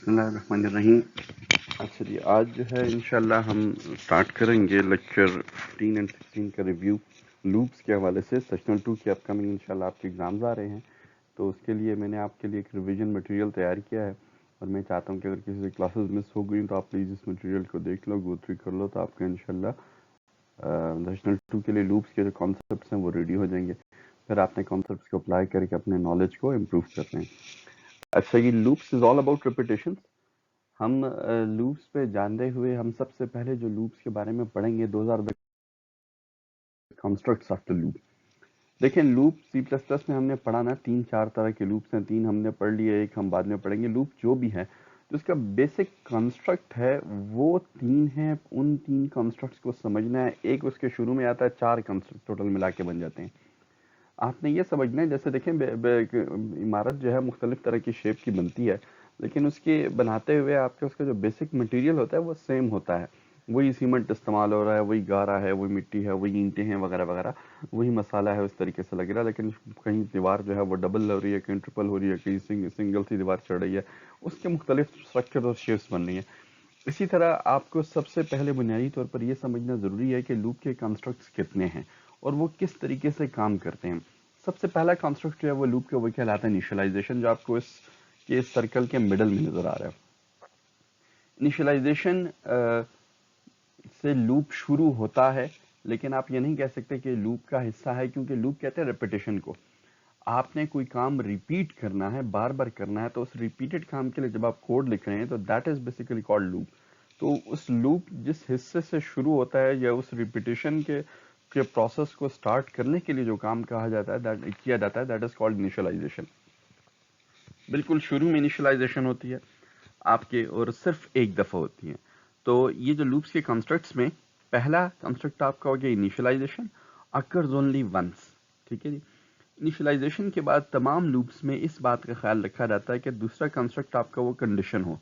बिस्मिल्लाहिर्रहमानिर्रहीम। अच्छा जी, आज जो है इंशाल्लाह हम स्टार्ट करेंगे लेक्चर 15 एंड 16 का रिव्यू लूप्स के हवाले से। सेक्शनल 2 की अपकमिंग इंशाल्लाह आपके एग्ज़ाम्स आ रहे हैं, तो उसके लिए मैंने आपके लिए एक रिवीजन मटेरियल तैयार किया है और मैं चाहता हूं कि अगर किसी से क्लासेस मिस हो गई तो आप प्लीज़ इस मटेरियल को देख लो, गो थ्रू कर लो, तो आपका इंशाल्लाह सेक्शनल 2 के लिए लूप्स के जो कॉन्सेप्ट्स हैं वो रेडी हो जाएंगे। फिर आपने कॉन्सेप्ट्स को अप्लाई करके अपने नॉलेज को इम्प्रूव करना है। अच्छा, ये loops is all about repetition. हम लूप्स पे जानते हुए हम सबसे पहले जो लूप्स के बारे में पढ़ेंगे, those are the constructs of the loop. देखिए, लूप सी प्लस प्लस में हमने पढ़ा ना, 3-4 तरह के लूप्स हैं, 3 हमने पढ़ लिए, एक हम बाद में पढ़ेंगे। लूप जो भी है, तो इसका बेसिक कंस्ट्रक्ट है वो 3 है। उन 3 कंस्ट्रक्ट्स को समझना है। एक उसके शुरू में आता है, 4 कंस्ट्रक्ट टोटल मिला के बन जाते हैं। आपने ये समझना है, जैसे देखें इमारत जो है मुख्तलिफ तरह की शेप की बनती है, लेकिन उसके बनाते हुए आपके उसका जो बेसिक मटेरियल होता है वो सेम होता है। वही सीमेंट इस्तेमाल हो रहा है, वही गारा है, वही मिट्टी है, वही ईंटें हैं वगैरह वगैरह, वही मसाला है, उस तरीके से लग रहा है। लेकिन कहीं दीवार जो है वो डबल हो रही है, कहीं ट्रिपल हो रही है, कहीं सिंगल सी दीवार चढ़ रही है, उसके मुख्तलिफ स्ट्रक्चर और शेप्स बन रही है। इसी तरह आपको सबसे पहले बुनियादी तौर पर यह समझना ज़रूरी है कि लूप के कंस्ट्रक्ट्स कितने हैं और वो किस तरीके से काम करते हैं। सबसे पहला कंस्ट्रक्ट जो है वो लूप के वो कहलाता है इनिशियलाइजेशन, जो आपको इस सर्कल के मिडल में नज़र आ रहा है। इनिशियलाइजेशन से लूप शुरू होता है, लेकिन आप ये नहीं कह सकते कि लूप का हिस्सा है, क्योंकि लूप कहते हैं रेपिटेशन को। आपने कोई काम रिपीट करना है, बार बार करना है, तो उस रिपीटेड काम के लिए जब आप कोड लिख रहे हैं तो that is basically called loop. तो उस लूप जिस हिस्से से शुरू होता है या उस रिपीटेशन के प्रोसेस को स्टार्ट करने के लिए जो काम कहा जाता है, किया जाता है, दैट इज कॉल्ड इनिशियलाइजेशन। बिल्कुल शुरू में इनिशियलाइजेशन होती है आपके, और सिर्फ एक दफ़ा होती है। तो ये जो लूप्स के कंस्ट्रक्ट्स में पहला कंस्ट्रक्ट आपका हो गया इनिशियलाइजेशन, अकर्स ओनली वंस। ठीक है जी। इनिशियलाइजेशन के बाद तमाम लूप्स में इस बात का ख्याल रखा जाता है कि दूसरा कंस्ट्रक्ट आपका वो कंडीशन हो।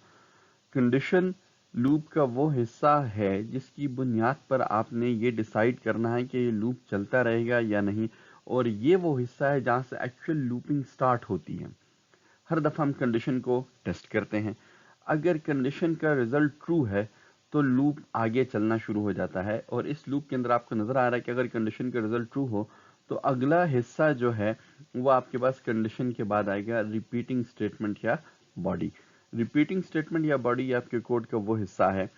कंडीशन लूप का वो हिस्सा है जिसकी बुनियाद पर आपने ये डिसाइड करना है कि ये लूप चलता रहेगा या नहीं, और ये वो हिस्सा है जहाँ से एक्चुअल लूपिंग स्टार्ट होती है। हर दफ़ा हम कंडीशन को टेस्ट करते हैं। अगर कंडीशन का रिजल्ट ट्रू है तो लूप आगे चलना शुरू हो जाता है, और इस लूप के अंदर आपको नज़र आ रहा है कि अगर कंडीशन का रिजल्ट ट्रू हो तो अगला हिस्सा जो है वो आपके पास कंडीशन के बाद आएगा रिपीटिंग स्टेटमेंट या बॉडी। रिपीटिंग स्टेटमेंट या बॉडी आपके कोड का वो हिस्सा है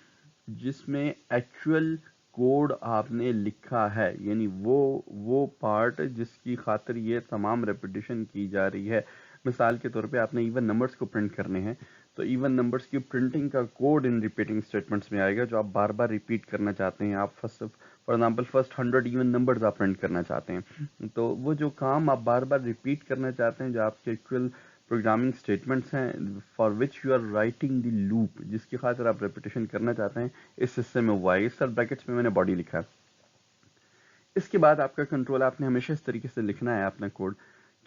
जिसमें एक्चुअल कोड आपने लिखा है, यानी वो पार्ट जिसकी खातिर ये तमाम रेपिटेशन की जा रही है। मिसाल के तौर पे आपने इवन नंबर्स को प्रिंट करने हैं, तो इवन नंबर्स की प्रिंटिंग का कोड इन रिपीटिंग स्टेटमेंट्स में आएगा, जो आप बार बार रिपीट करना चाहते हैं। आप for example first 100 even numbers आप प्रिंट करना चाहते हैं, तो वो जो काम आप बार बार रिपीट करना चाहते हैं, जो आपके एक्चुअल प्रोग्रामिंग स्टेटमेंट्स हैं for which you are writing the loop, जिसकी खातिर आप रेपिटेशन करना चाहते हैं, इस हिस्से में हुआ है। इस साल ब्रैकेट्स में मैंने बॉडी लिखा है। इसके बाद आपका कंट्रोल, आपने हमेशा इस तरीके से लिखना है अपना कोड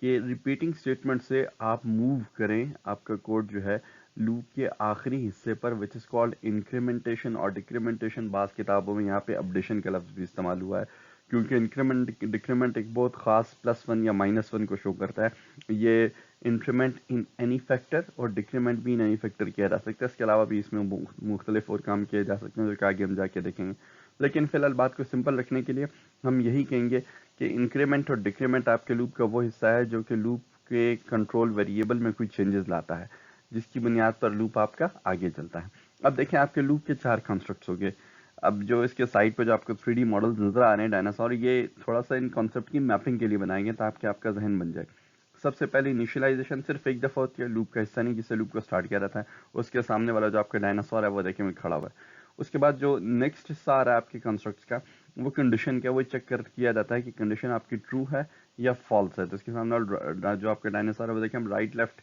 कि रिपीटिंग स्टेटमेंट से आप मूव करें आपका कोड जो है लूप के आखिरी हिस्से पर, विच इज़ कॉल्ड इंक्रीमेंटेशन और डिक्रीमेंटेशन। बाज़ किताबों में यहाँ पे अपडेशन का लफ्ज़ भी इस्तेमाल हुआ है, क्योंकि इंक्रीमेंट डिक्रीमेंट एक बहुत ख़ास +1 या -1 को शो करता है। ये इंक्रीमेंट इन एनी फैक्टर और डिक्रीमेंट भी इन एनी फैक्टर किया जा सकता है। इसके अलावा भी इसमें मुख्तलिफ और काम किए जा सकते हैं, जो कि आगे हम जाके देखेंगे। लेकिन फिलहाल बात को सिंपल रखने के लिए हम यही कहेंगे कि इंक्रीमेंट और डिक्रीमेंट आपके लूप का वो हिस्सा है जो कि लूप के कंट्रोल वेरिएबल में कोई चेंजेस लाता है, जिसकी बुनियाद पर लूप आपका आगे चलता है। अब देखें, आपके लूप के 4 कंस्ट्रक्ट्स हो गए। अब जो इसके साइड पे जो आपको 3D मॉडल्स नजर आ रहे हैं डायनासोर, ये थोड़ा सा इन कॉन्सेप्ट की मैपिंग के लिए बनाएंगे ताकि आपका जहन बन जाए। सबसे पहले इनिशियलाइजेशन सिर्फ एक दफ़ा होती है, लूप का हिस्सा नहीं जिससे लूप को स्टार्ट किया जाता है। उसके सामने वाला जो आपका डायनासोर है वो देखिए में खड़ा हुआ है। उसके बाद जो नेक्स्ट हिस्सा आ रहा है आपके कंस्ट्रक्ट्स का, वो कंडीशन क्या, वो चेक कर किया जाता है कि कंडीशन आपकी ट्रू है या फॉल्स है। तो इसके सामने जो आपका डायनासोर है वो देखिए हम right left,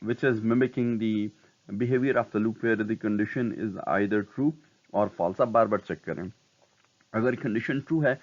which is mimicking the behaviour of the loop where the condition is either true और फॉल्स। आप बार बार चेक करें। अगर कंडीशन ट्रू है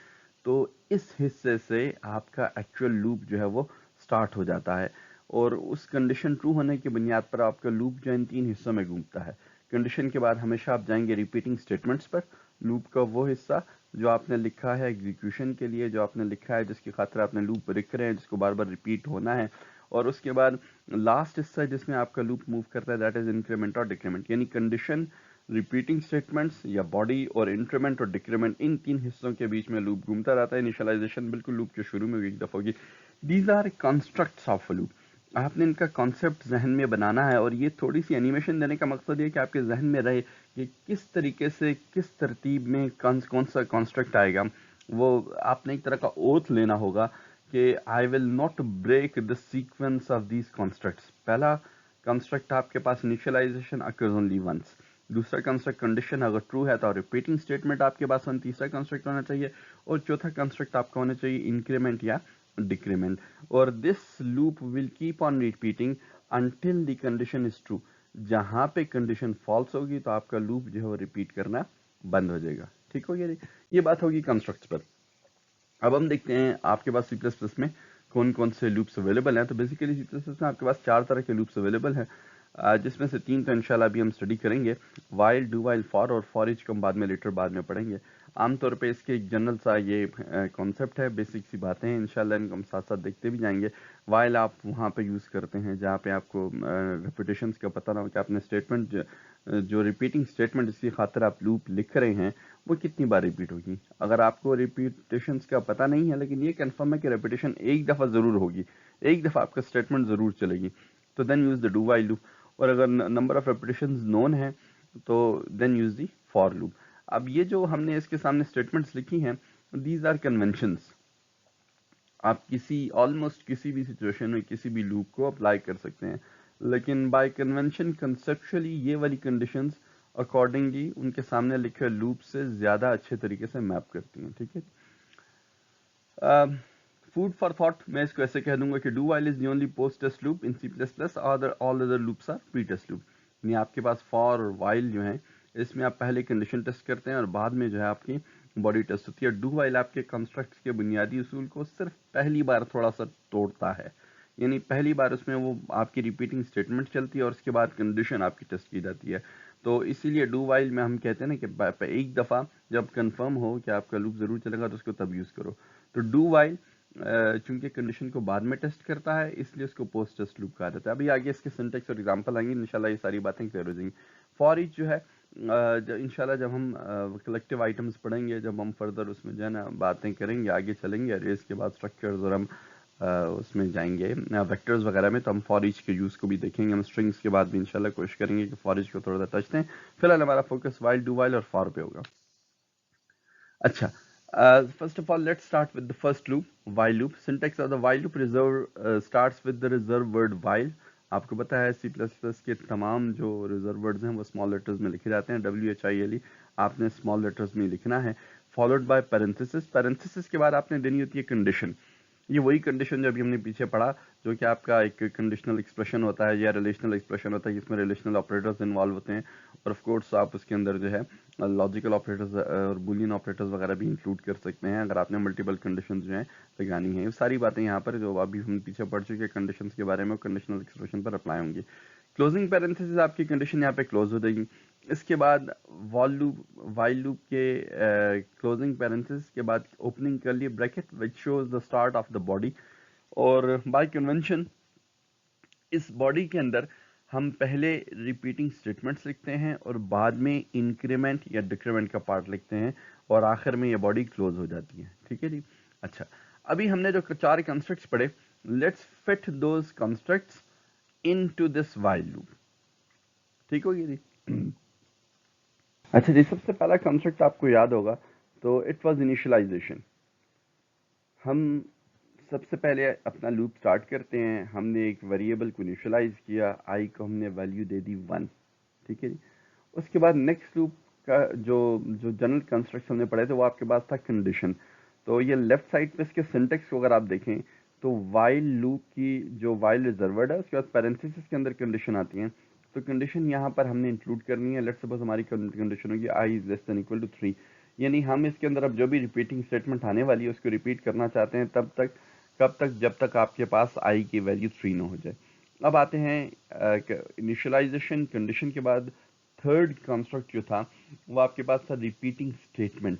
तो इस हिस्से से आपका एक्चुअल लूप जो है वो स्टार्ट हो जाता है, और उस कंडीशन ट्रू होने की बुनियाद पर आपका लूप जो इन 3 हिस्सों में घूमता है। कंडीशन के बाद हमेशा आप जाएंगे रिपीटिंग स्टेटमेंट्स पर। लूप का वो हिस्सा जो आपने लिखा है एग्जीक्यूशन के लिए, जो आपने लिखा है जिसकी खातिर आपने लूप लिख रहे हैं, जिसको बार बार रिपीट होना है, और उसके बाद लास्ट हिस्सा जिसमें आपका लूप मूव करता है दैट इज इंक्रीमेंट और डिक्रीमेंट, यानी कंडीशन, रिपीटिंग स्टेटमेंट्स या बॉडी और इंक्रीमेंट और डिक्रीमेंट, इन तीन हिस्सों के बीच में लूप घूमता रहता है। इनिशियलाइजेशन बिल्कुल लूप के शुरू में एक दफा होगी। These are constructs of a loop. आपने इनका कॉन्सेप्ट जहन में बनाना है और ये थोड़ी सी एनिमेशन देने का मकसद ये कि आपके जहन में रहे कि किस तरीके से, किस तरतीब में कौन सा कॉन्स्ट्रक्ट आएगा। वो आपने एक तरह का ओथ लेना होगा कि I will not break the sequence of these constructs. पहला कंस्ट्रक्ट आपके पास इनिशियलाइजेशन अकर्स ओनली वंस, दूसरा कंस्ट्रक्ट कंडीशन अगर ट्रू है तो रिपीटिंग स्टेटमेंट आपके पास तीसरा कंस्ट्रक्ट होना चाहिए, और चौथा कंस्ट्रक्ट आपका होना चाहिए इंक्रीमेंट या डिक्रीमेंट। और this loop will keep on repeating until the condition is true. जहां पे कंडीशन फॉल्स होगी तो आपका लूप जो है वो रिपीट करना बंद हो जाएगा। ठीक हो गया, ये बात होगी कंस्ट्रक्ट्स पर। अब हम देखते हैं आपके पास C++ में कौन कौन से लूप्स अवेलेबल हैं। तो बेसिकली C++ में आपके पास 4 तरह के लूप्स अवेलेबल हैं, जिसमें से 3 तो इंशाल्लाह अभी हम स्टडी करेंगे, वाइल, डू वाइल, फॉर, और फॉर ईच को हम बाद में पढ़ेंगे। आमतौर पे इसके एक जनरल सा ये कॉन्सेप्ट है, बेसिक सी बातें हैं, इंशाल्लाह इनको हम साथ साथ देखते भी जाएंगे। वाइल आप वहाँ पे यूज़ करते हैं जहाँ पे आपको रेपिटेशंस का पता ना हो कि आपने स्टेटमेंट जो रिपीटिंग स्टेटमेंट जिसकी खातिर आप लूप लिख रहे हैं वो कितनी बार रिपीट होगी। अगर आपको रिपीटेशंस का पता नहीं है लेकिन ये कंफर्म है कि रिपीटेशन एक दफ़ा ज़रूर होगी, एक दफ़ा आपका स्टेटमेंट ज़रूर चलेगी, तो then use the do while loop. और अगर नंबर ऑफ रेपिटेशंस नोन है तो then use the for loop. अब ये जो हमने इसके सामने स्टेटमेंट्स लिखी हैं, दीज आर कन्वेंशंस। आप ऑलमोस्ट किसी भी सिचुएशन में किसी भी लूप को अप्लाई कर सकते हैं, लेकिन बाय कन्वेंशन कंसेप्चुअली ये वाली कंडीशंस अकॉर्डिंगली उनके सामने लिखे लूप से ज्यादा अच्छे तरीके से मैप करती हैं। ठीक है, फूड फॉर थॉट मैं इसको ऐसे कह दूंगा कि do while is the only post test loop in C++, all other loops are pre test loop. यानी आपके पास फॉर और वाइल जो है इसमें आप पहले कंडीशन टेस्ट करते हैं और बाद में जो है आपकी बॉडी टेस्ट होती है। डू वाइल आपके कंस्ट्रक्ट्स के बुनियादी उसूल को सिर्फ पहली बार थोड़ा सा तोड़ता है, यानी पहली बार उसमें वो आपकी रिपीटिंग स्टेटमेंट चलती है और उसके बाद कंडीशन आपकी टेस्ट की जाती है। तो इसीलिए डू वाइल में हम कहते हैं ना कि एक दफ़ा जब कंफर्म हो कि आपका लूप ज़रूर चलेगा तो उसको तब यूज़ करो। तो डू वाइल चूंकि कंडीशन को बाद में टेस्ट करता है इसलिए उसको पोस्ट टेस्ट लूप कहा जाता है। अभी आगे इसके सिंटेक्स और एग्जांपल आएंगे, इंशाल्लाह ये सारी बातें क्लियर हो जाएंगी। फॉर ईच जो है इंशाल्लाह जब हम कलेक्टिव आइटम्स पढ़ेंगे, जब हम फर्दर उसमें जो है ना बातें करेंगे, आगे चलेंगे अरेज के बाद स्ट्रक्चर्स और हम उसमें जाएंगे वेक्टर्स वगैरह में, तो हम फॉर ईच के यूज़ को भी देखेंगे। हम स्ट्रिंग्स के बाद भी इंशाल्लाह कोशिश करेंगे कि फॉर ईच को थोड़ा सा टच दें। फिलहाल हमारा फोकस वाइल, डू वाइल और फॉर पे होगा। अच्छा, first of all, let's start with the first loop, while loop. Syntax of the while loop starts with the reserved word while. आपको पता है C++ के तमाम जो रिजर्व वर्ड्स हैं वो स्मॉल लेटर्स में लिखे जाते हैं, WHILE आपने स्मॉल लेटर्स में लिखना है, फॉलोड बाय पैरेंथेसिस। पैरेंथेसिस के बाद आपने देनी होती है कंडीशन। ये वही कंडीशन जो अभी हमने पीछे पढ़ा, जो कि आपका एक कंडीशनल एक्सप्रेशन होता है या रिलेशनल एक्सप्रेशन होता है जिसमें रिलेशनल ऑपरेटर्स इन्वॉल्व होते हैं, और ऑफ कोर्स आप उसके अंदर जो है लॉजिकल ऑपरेटर्स और बूलियन ऑपरेटर्स वगैरह भी इंक्लूड कर सकते हैं अगर आपने मल्टीपल कंडीशंस जो है लगानी है। ये सारी बातें यहाँ पर जो अभी हम पीछे पढ़ चुके हैं कंडीशंस के बारे में, कंडीशनल एक्सप्रेशन पर अप्लाई होंगी। क्लोजिंग पैरेंथेसिस आपकी कंडीशन यहाँ पे क्लोज हो जाएगी। इसके बाद वाइल लूप के क्लोजिंग पैरेंथेसिस के बाद opening curly bracket which shows the start of the body, और बाय कन्वेंशन इस बॉडी के अंदर हम पहले रिपीटिंग स्टेटमेंट्स लिखते हैं और बाद में इंक्रीमेंट या डिक्रीमेंट का पार्ट लिखते हैं और आखिर में ये बॉडी क्लोज हो जाती है। ठीक है जी। अच्छा, अभी हमने जो 4 कंस्ट्रक्ट्स पढ़े, let's fit those constructs into this while loop. ठीक होगी जी। अच्छा जी, सबसे पहला कंस्ट्रक्ट आपको याद होगा तो इट वाज इनिशियलाइजेशन। हम सबसे पहले अपना लूप स्टार्ट करते हैं, हमने एक वेरिएबल को इनिशियलाइज किया, आई को हमने वैल्यू दे दी 1। ठीक है जी। उसके बाद नेक्स्ट लूप का जो जनरल कंस्ट्रक्ट हमने पढ़े थे वो आपके पास था कंडीशन। तो ये लेफ्ट साइड पे इसके सिंटेक्स को अगर आप देखें तो वाइल लूप की जो वाइल रिजर्वर्ड है उसके बाद पैरेंथेसिस के अंदर कंडीशन आती है, तो कंडीशन यहाँ पर हमने इंक्लूड करनी है। लेट्स सपोज हमारी कंडीशन होगी i is less than equal to 3, यानी हम इसके अंदर अब जो भी रिपीटिंग स्टेटमेंट आने वाली है उसको रिपीट करना चाहते हैं कब तक जब तक आपके पास आई की वैल्यू 3 ना हो जाए। अब आते हैं इनिशियलाइजेशन कंडीशन के बाद थर्ड कंस्ट्रक्ट जो था वो आपके पास था रिपीटिंग स्टेटमेंट।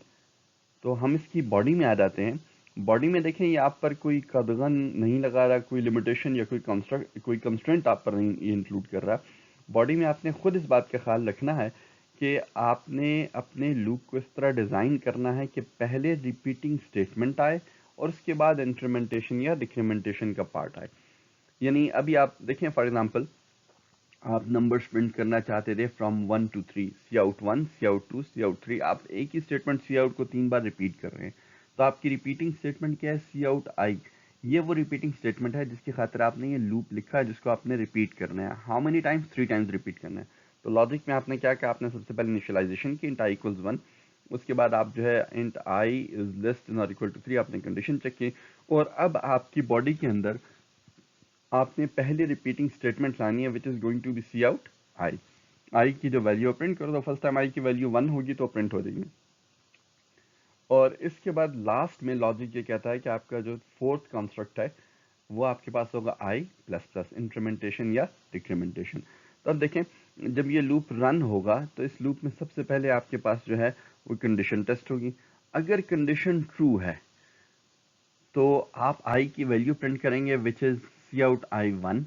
तो हम इसकी बॉडी में आ जाते हैं बॉडी में देखें ये आप पर कोई कदगन नहीं लगा रहा, कोई लिमिटेशन या कोई कंस्ट्रेंट आप पर नहीं इंक्लूड कर रहा। बॉडी में आपने खुद इस बात का ख्याल रखना है कि आपने अपने लूप को इस तरह डिज़ाइन करना है कि पहले रिपीटिंग स्टेटमेंट आए और उसके बाद इंक्रीमेंटेशन या डिक्रीमेंटेशन का पार्ट आए। यानी अभी आप देखें, फॉर एग्जांपल आप नंबर्स प्रिंट करना चाहते थे from 1 to 3, C out 1, C out 2, C out 3। आप एक ही स्टेटमेंट सी आउट को 3 बार रिपीट कर रहे हैं, तो आपकी रिपीटिंग स्टेटमेंट क्या है? सी आउट आई। ये वो रिपीटिंग स्टेटमेंट है जिसकी खातिर आपने ये लूप लिखा है, जिसको आपने रिपीट करना है। How many times? 3 times repeat करना है। तो लॉजिक में आपने क्या किया? आपने सबसे पहले इनिशियलाइजेशन की, इंट आई इक्वल्स 1। उसके बाद आप जो है int I is less than और इक्वल टू 3, आपने कंडीशन चेक की। और अब आपकी बॉडी के अंदर आपने पहले रिपीटिंग स्टेटमेंट लानी है, which is going to be C out i. I की जो वैल्यू प्रिंट करो तो फर्स्ट टाइम आई की वैल्यू 1 होगी तो प्रिंट हो जाएगी। और इसके बाद लास्ट में लॉजिक ये कहता है कि आपका जो फोर्थ कंस्ट्रक्ट है वो आपके पास होगा आई प्लस प्लस, इंक्रीमेंटेशन या डिक्रीमेंटेशन। तो अब देखें, जब ये लूप रन होगा तो इस लूप में सबसे पहले आपके पास जो है वो कंडीशन टेस्ट होगी। अगर कंडीशन ट्रू है तो आप आई की वैल्यू प्रिंट करेंगे, which is C out I 1।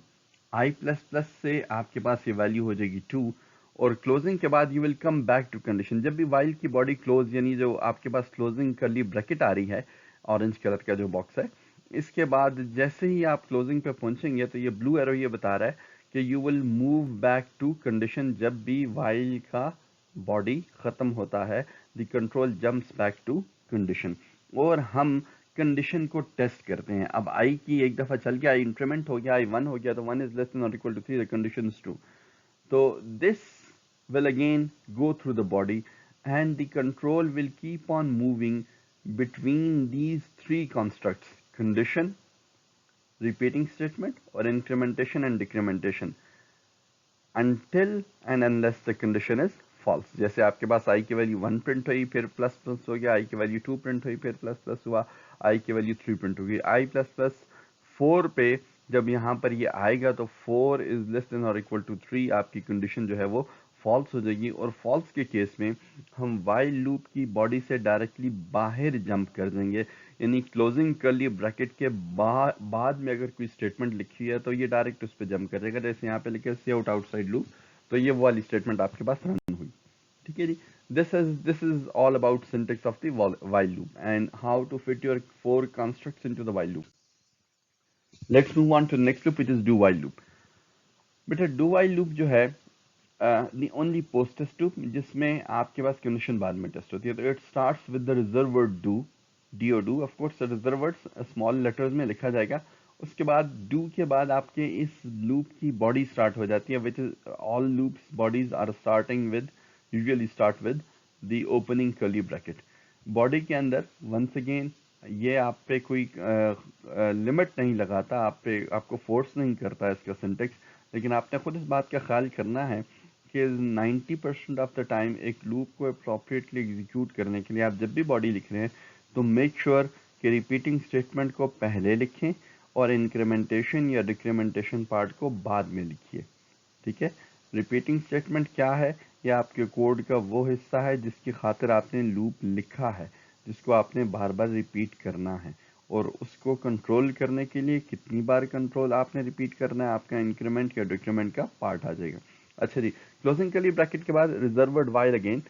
I plus plus से आपके पास ये वैल्यू हो जाएगी 2, और क्लोजिंग के बाद you will come back to condition. जब भी वाइल की बॉडी क्लोज, यानी जो आपके पास क्लोजिंग कर्ली ब्रैकेट आ रही है, ऑरेंज कलर का जो बॉक्स है, इसके बाद जैसे ही आप क्लोजिंग पे पहुंचेंगे तो ये ब्लू एरो ये बता रहा है कि you will move back to condition. जब भी वाइल का बॉडी खत्म होता है, the control jumps back to condition, और हम कंडीशन को टेस्ट करते हैं। अब आई की एक दफा चल गया, आई इंक्रीमेंट हो गया, आई 1 हो गया, तो 1 इज लेस देन और equal to 3, the condition is true. तो this will again go through the body, and the control will keep on moving between these three constructs: condition, repeating statement, or incrementation and decrementation, until and unless the condition is false। जैसे आपके पास आई की value 1 print हुई, फिर plus plus हो गया, आई की value 2 print हुई, फिर प्लस प्लस हुआ, आई की वैल्यू 3 प्रिंट हो गई। आई प्लस प्लस 4 पे जब यहाँ पर ये आएगा तो 4 इज लेस देन और इक्वल टू 3, आपकी कंडीशन जो है वो फॉल्स हो जाएगी। और फॉल्स के केस में हम वाइल लूप की बॉडी से डायरेक्टली बाहर जंप कर देंगे, यानी क्लोजिंग कर्ली ब्रैकेट के बाद में अगर कोई स्टेटमेंट लिखी है तो ये डायरेक्ट उस पर जंप कर देगा। जैसे यहाँ पे लिखे सी आउट आउटसाइड लूप, तो ये वो वाली स्टेटमेंट आपके पास रन हुई। ठीक है जी, this is all about syntax of the while loop and how to fit your four constructs into the while loop. Let's move on to the next loop, which is do while loop. बेटा do while loop जो है the only post test loop जिसमें आपके पास condition बाद में test होती है। तो it starts with the reserved word do do, of course the reserved words small letters में लिखा जाएगा। उसके बाद do के बाद आपके इस लूप की बॉडी स्टार्ट हो जाती है, which is all loops bodies are starting with, usually start with the opening curly bracket। Body के अंदर वंस अगेन ये आप पे कोई लिमिट नहीं लगाता, आपको फोर्स नहीं करता इसका सिंटेक्स, लेकिन आपने खुद इस बात का ख्याल करना है कि 90% ऑफ द टाइम एक लूप को अप्रोप्रिएटली एग्जीक्यूट करने के लिए आप जब भी बॉडी लिख रहे हैं तो मेक श्योर कि रिपीटिंग स्टेटमेंट को पहले लिखें और इंक्रीमेंटेशन या डिक्रीमेंटेशन पार्ट को बाद में लिखिए। ठीक है, रिपीटिंग स्टेटमेंट क्या है? यह आपके कोड का वो हिस्सा है जिसकी खातिर आपने लूप लिखा है, जिसको आपने बार बार रिपीट करना है, और उसको कंट्रोल करने के लिए कितनी बार कंट्रोल आपने रिपीट करना है, आपका इंक्रीमेंट या डिक्रीमेंट का पार्ट आ जाएगा। अच्छा जी, क्लोजिंग कर्ली ब्रैकेट के बाद रिजर्व्ड वाइल अगेन,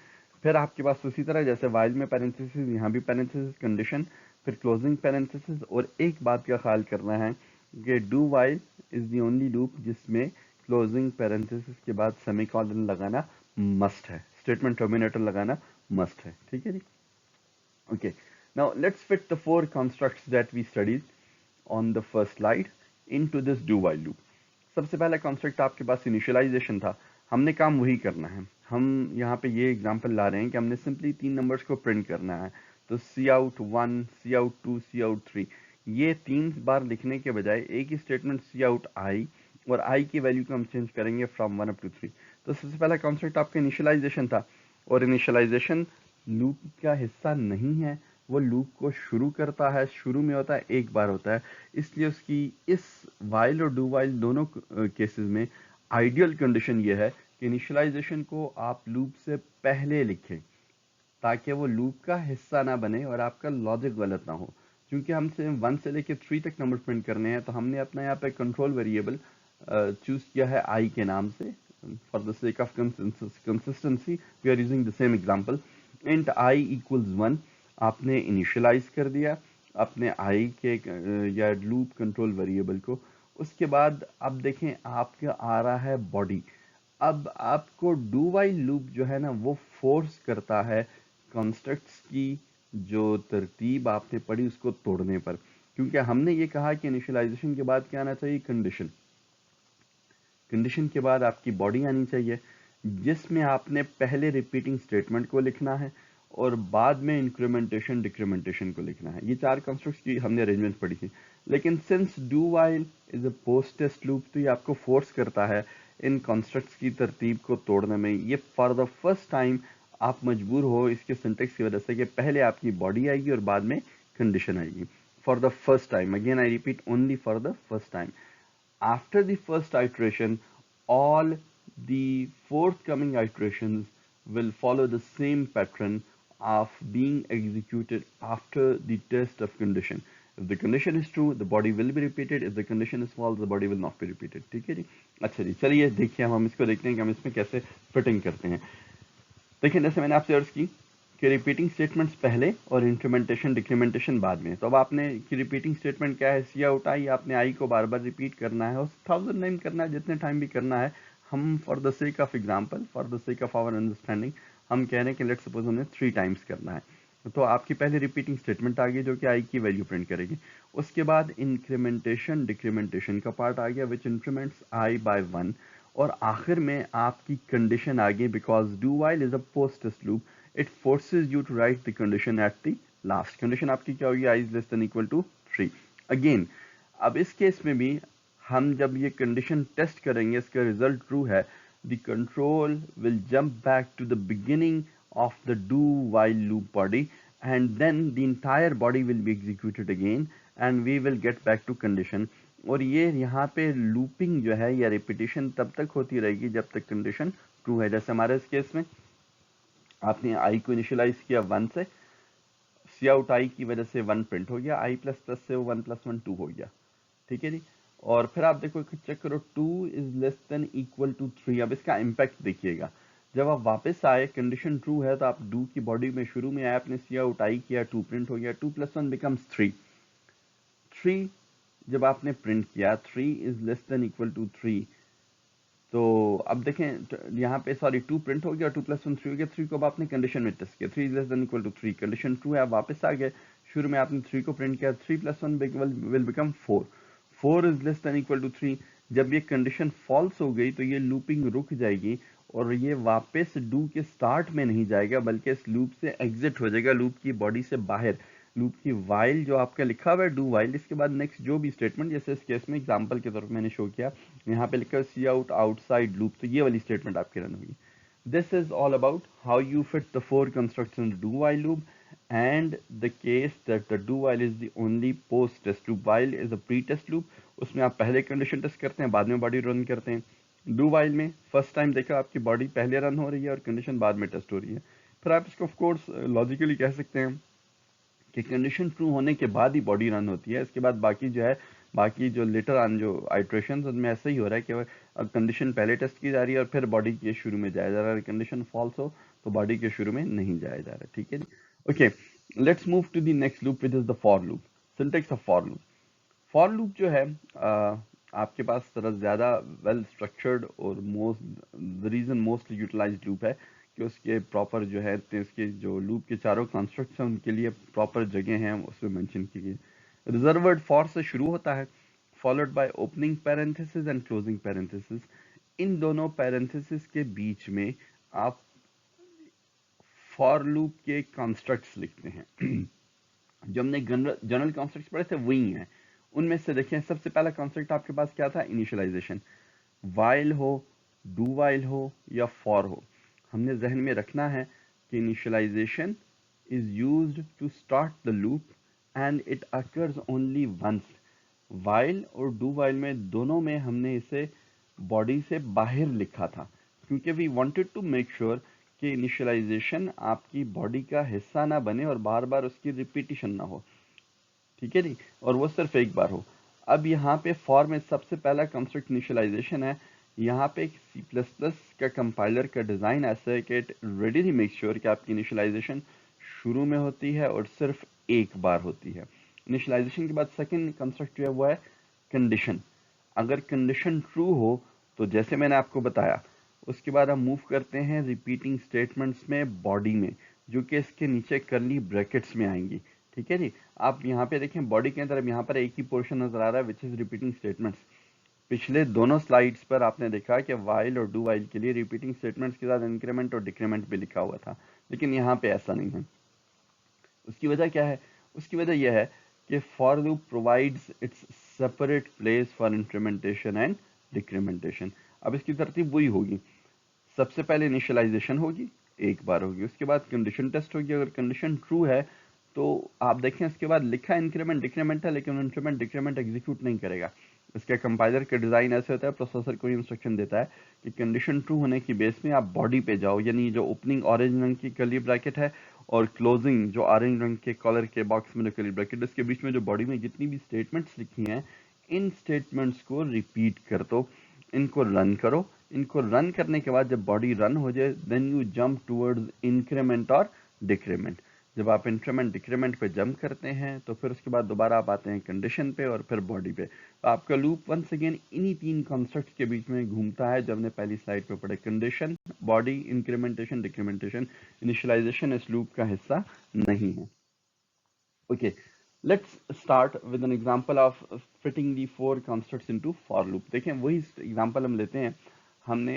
फिर आपके पास उसी तरह जैसे वाइल में पैरेंथेसिस, यहाँ भी पैरेंथेसिस, कंडीशन, फिर क्लोजिंग पैरेंथेसिस। और एक बात का ख्याल करना है कि do while is the only loop जिसमें क्लोजिंग पैरेंथेसिस के बाद सेमीकोलन लगाना मस्ट है, स्टेटमेंट टर्मिनेटर लगाना मस्ट है। ठीक है जी, okay, now let's fit the four constructs that we studied on the first slide into this do while loop। सबसे पहला कॉन्स्ट्रक्ट आपके पास इनिशियलाइजेशन था, हमने काम वही करना है। हम यहाँ पे ये एग्जांपल ला रहे हैं कि हमने सिंपली 3 नंबर्स को प्रिंट करना है, तो सी out 1, C out 2, C out 3, ये 3 बार लिखने के बजाय एक ही स्टेटमेंट सी आउट आई, और आई की वैल्यू को हम चेंज करेंगे फ्रॉम 1 अप टू 3। तो सबसे पहला कॉन्स्ट्रक्ट आपका इनिशियलाइजेशन था, और इनिशियलाइजेशन लूप का हिस्सा नहीं है, वो लूप को शुरू करता है, शुरू में होता है, एक बार होता है, इसलिए उसकी इस वाइल और डू वाइल दोनों केसेस में आइडियल कंडीशन ये है कि इनिशियलाइजेशन को आप लूप से पहले लिखें ताकि वो लूप का हिस्सा ना बने और आपका लॉजिक गलत ना हो। क्योंकि हमसे 1 से लेके 3 तक नंबर प्रिंट करने हैं, तो हमने अपना यहाँ पे कंट्रोल वेरिएबल चूज किया है आई के नाम से। For the sake of consistency we are using the same example. Int I equals 1 आपने इनिशियलाइज कर दिया अपने आई के या लूप कंट्रोल वेरिएबल को। उसके बाद अब देखें आपका आ रहा है बॉडी। अब आपको डू वाइल लूप जो है ना वो फोर्स करता है कंस्ट्रक्ट्स की जो तरतीब आपने पढ़ी उसको तोड़ने पर, क्योंकि हमने ये कहा कि इनिशियलाइजेशन के बाद क्या आना चाहिए, कंडीशन। कंडीशन के बाद आपकी बॉडी आनी चाहिए जिसमें आपने पहले रिपीटिंग स्टेटमेंट को लिखना है और बाद में इंक्रीमेंटेशन डिक्रीमेंटेशन को लिखना है। ये 4 कंस्ट्रक्ट्स की हमने अरेंजमेंट पढ़ी थी। लेकिन since do while is a post test loop, तो ये आपको फोर्स करता है इन कंस्ट्रक्ट्स की तरतीब को तोड़ने में। ये फॉर द फर्स्ट टाइम आप मजबूर हो इसके सिंटेक्स की वजह से कि पहले आपकी बॉडी आएगी और बाद में कंडीशन आएगी। For the first time, again I repeat, only for the first time. After the first iteration, all the forthcoming iterations will follow the same pattern of being executed after the test of condition. If the condition is true, the body will be repeated. If the condition is false, the body will not be repeated. ठीक है जी। अच्छा जी, चलिए देखिए हम इसको देखते हैं कि हम इसमें कैसे फिटिंग करते हैं। देखिए जैसे मैंने आपसे अर्ज की कि रिपीटिंग स्टेटमेंट्स पहले और इंक्रीमेंटेशन डिक्रीमेंटेशन बाद में। तो अब आपने कि रिपीटिंग स्टेटमेंट क्या है, सी आउट आई, आपने आई को बार बार रिपीट करना है और 1000 टाइम करना है, जितने टाइम भी करना है। हम for the sake of example, for the sake of our understanding, हम कह रहे हैं कि लेट्स सपोज हमने 3 टाइम्स करना है। तो आपकी पहले रिपीटिंग स्टेटमेंट आ गई जो कि आई की वैल्यू प्रिंट करेगी। उसके बाद इंक्रीमेंटेशन डिक्रीमेंटेशन का पार्ट आ गया विच इंक्रीमेंट्स आई बाय 1। और आखिर में आपकी कंडीशन आ गई because do while is a post test loop, it forces you to write the condition at the last. Condition आपकी क्या होगी, i is less than equal to 3। Again अब इस केस में भी हम जब ये कंडीशन टेस्ट करेंगे, इसका रिजल्ट ट्रू है, the control will jump back to the beginning of the do while loop body and then the entire body will be executed again and we will get back to condition। और ये यहाँ पे looping जो है या repetition तब तक होती रहेगी जब तक कंडीशन ट्रू है। जैसे हमारे इस केस में आपने आई को इनिशियलाइज किया 1 से, सी आउट आई की वजह से 1 प्रिंट हो गया, आई प्लस प्लस से 1 प्लस 1 2 हो गया। ठीक है जी। और फिर आप देखो चेक करो 2 is less than equal to 3। अब इसका इम्पैक्ट देखिएगा, जब आप वापस आए कंडीशन ट्रू है तो आप डू की बॉडी में शुरू में आए, आपने सी आउट आई किया, 2 प्रिंट हो गया, 2 प्लस 1 बिकम्स 3। 3 जब आपने प्रिंट किया 3 is less than equal to 3, तो अब देखें यहाँ पे सॉरी 2 प्रिंट हो गया, 2 प्लस 1 3 हो गया। 3 को अब आपने कंडीशन में टेस्ट किया, 3 is less than equal to 3, condition true है, आप वापस आ गए, शुरू में आपने 3 को प्रिंट किया, 3 plus 1 will become 4, 4 is less than equal to 3। जब ये कंडीशन फॉल्स हो गई तो ये लूपिंग रुक जाएगी और ये वापस डू के स्टार्ट में नहीं जाएगा बल्कि इस लूप से एग्जिट हो जाएगा, लूप की बॉडी से बाहर। लूप की वाइल जो आपका लिखा हुआ है डू वाइल, इसके बाद नेक्स्ट जो भी स्टेटमेंट, जैसे इस केस में एग्जांपल के तौर पर मैंने शो किया, यहाँ पे लिखा है सी आउट आउटसाइड लूप, तो ये वाली स्टेटमेंट आपकी रन होगी। This is all about how you fit the 4 constructs in do while loop and the case that the do while is the only post test loop, while is a pre test loop, उसमें आप पहले condition test करते हैं बाद में body run करते हैं। Do while में फर्स्ट टाइम देखा आपकी बॉडी पहले रन हो रही है और कंडीशन बाद में टेस्ट हो रही है। फिर आप इसको ऑफ कोर्स लॉजिकली कह सकते हैं कि कंडीशन ट्रू होने के बाद ही बॉडी रन होती है, इसके बाद बाकी जो है, बाकी जो लेटर ऑन जो आइट्रेशन उनमें ऐसा ही हो रहा है कि कंडीशन पहले टेस्ट की जा रही है और फिर बॉडी के शुरू में जाया जा रहा है। कंडीशन फॉल्स हो तो बॉडी के शुरू में नहीं जाया जा रहा है। ठीक है जी। Okay, let's move to the next loop which is the for loop. Syntax of for loop. For loop जो है आपके पास तरह ज़्यादा वेल स्ट्रक्चर्ड और the reason mostly utilised loop है कि उसके प्रॉपर जो है इसके जो लूप के चारों कंस्ट्रक्ट्स हैं उनके लिए प्रॉपर जगह हैं उसमें मेंशन की गई। रिजर्वर्ड फॉर से शुरू होता है, followed by opening parenthesis and closing parenthesis. इन दोनों पैरेंथेसिस के बीच में आप फॉर लूप के कंस्ट्रक्ट्स लिखते हैं। जो हमने जनरल कंस्ट्रक्ट्स पढ़े थे वही हैं। उनमें से देखें सबसे पहला कंस्ट्रक्ट आपके पास क्या था, इनिशियलाइजेशन। वाइल हो, डू वाइल हो या फॉर हो, हमने जहन में रखना है कि initialisation is used to start the loop and it occurs only once. While और डू वाइल में दोनों में हमने इसे बॉडी से बाहर लिखा था क्योंकि we wanted to make sure कि इनिशियलाइजेशन आपकी बॉडी का हिस्सा ना बने और बार बार उसकी रिपीटिशन ना हो। ठीक है जी, और वो सिर्फ एक बार हो। अब यहाँ पे फॉर में सबसे पहला कंस्ट्रक्ट इनिशियलाइजेशन है। यहाँ पे सी प्लस प्लस का कंपाइलर का डिज़ाइन ऐसा है कि इट रेडी मेक श्योर कि आपकी इनिशियलाइजेशन शुरू में होती है और सिर्फ एक बार होती है। इनिशियलाइजेशन के बाद सेकंड कंस्ट्रक्ट जो है वो है कंडीशन। अगर कंडीशन ट्रू हो तो जैसे मैंने आपको बताया, उसके बाद हम मूव करते हैं रिपीटिंग स्टेटमेंट्स में बॉडी में, जो कि इसके नीचे करली ब्रैकेट्स में आएंगी। ठीक है जी, आप यहाँ पे देखें बॉडी के अंदर अब यहाँ पर एक ही पोर्शन नजर आ रहा है विच इज रिपीटिंग स्टेटमेंट्स। पिछले दोनों स्लाइड्स पर आपने देखा कि वाइल और डू वाइल के लिए रिपीटिंग स्टेटमेंट्स के साथ इंक्रीमेंट और डिक्रीमेंट भी लिखा हुआ था, लेकिन यहाँ पे ऐसा नहीं है। उसकी वजह क्या है? उसकी वजह यह है कि for loop provides its separate place for incrementation and decrementation. अब इसकी तरतीब वही होगी, सबसे पहले इनिशियलाइजेशन होगी, एक बार होगी, उसके बाद कंडीशन टेस्ट होगी। अगर कंडीशन ट्रू है तो आप देखें उसके बाद लिखा इंक्रीमेंट डिक्रीमेंट है, लेकिन इंक्रीमेंट डिक्रीमेंट एग्जीक्यूट नहीं करेगा। इसके कंपाइलर का डिजाइन ऐसे होता है, प्रोसेसर को इंस्ट्रक्शन देता है कि कंडीशन ट्रू होने की बेस में आप बॉडी पे जाओ, यानी जो ओपनिंग ऑरेंज रंग की कर्ली ब्रैकेट है और क्लोजिंग जो ऑरेंज रंग के कॉलर के बॉक्स में जो कर्ली ब्रैकेट, इसके बीच में जो बॉडी में जितनी भी स्टेटमेंट्स लिखी हैं, इन स्टेटमेंट्स को रिपीट कर दो, इनको रन करो। इनको रन करने के बाद जब बॉडी रन हो जाए then you jump towards increment और डिक्रीमेंट। जब आप इंक्रीमेंट डिक्रीमेंट पे जंप करते हैं तो फिर उसके बाद दोबारा आप आते हैं कंडीशन पे और फिर बॉडी पे। तो आपका लूप वंस अगेन इन्हीं तीन कॉन्सेप्ट्स के बीच में घूमता है जो हमने पहली स्लाइड पे पढ़े, कंडीशन, बॉडी, इंक्रीमेंटेशन, डिक्रीमेंटेशन। इनिशियलाइजेशन इस लूप का हिस्सा नहीं है। Okay, let's start with an example of fitting the four constructs into for loop। देखें वही एग्जांपल हम लेते हैं। हमने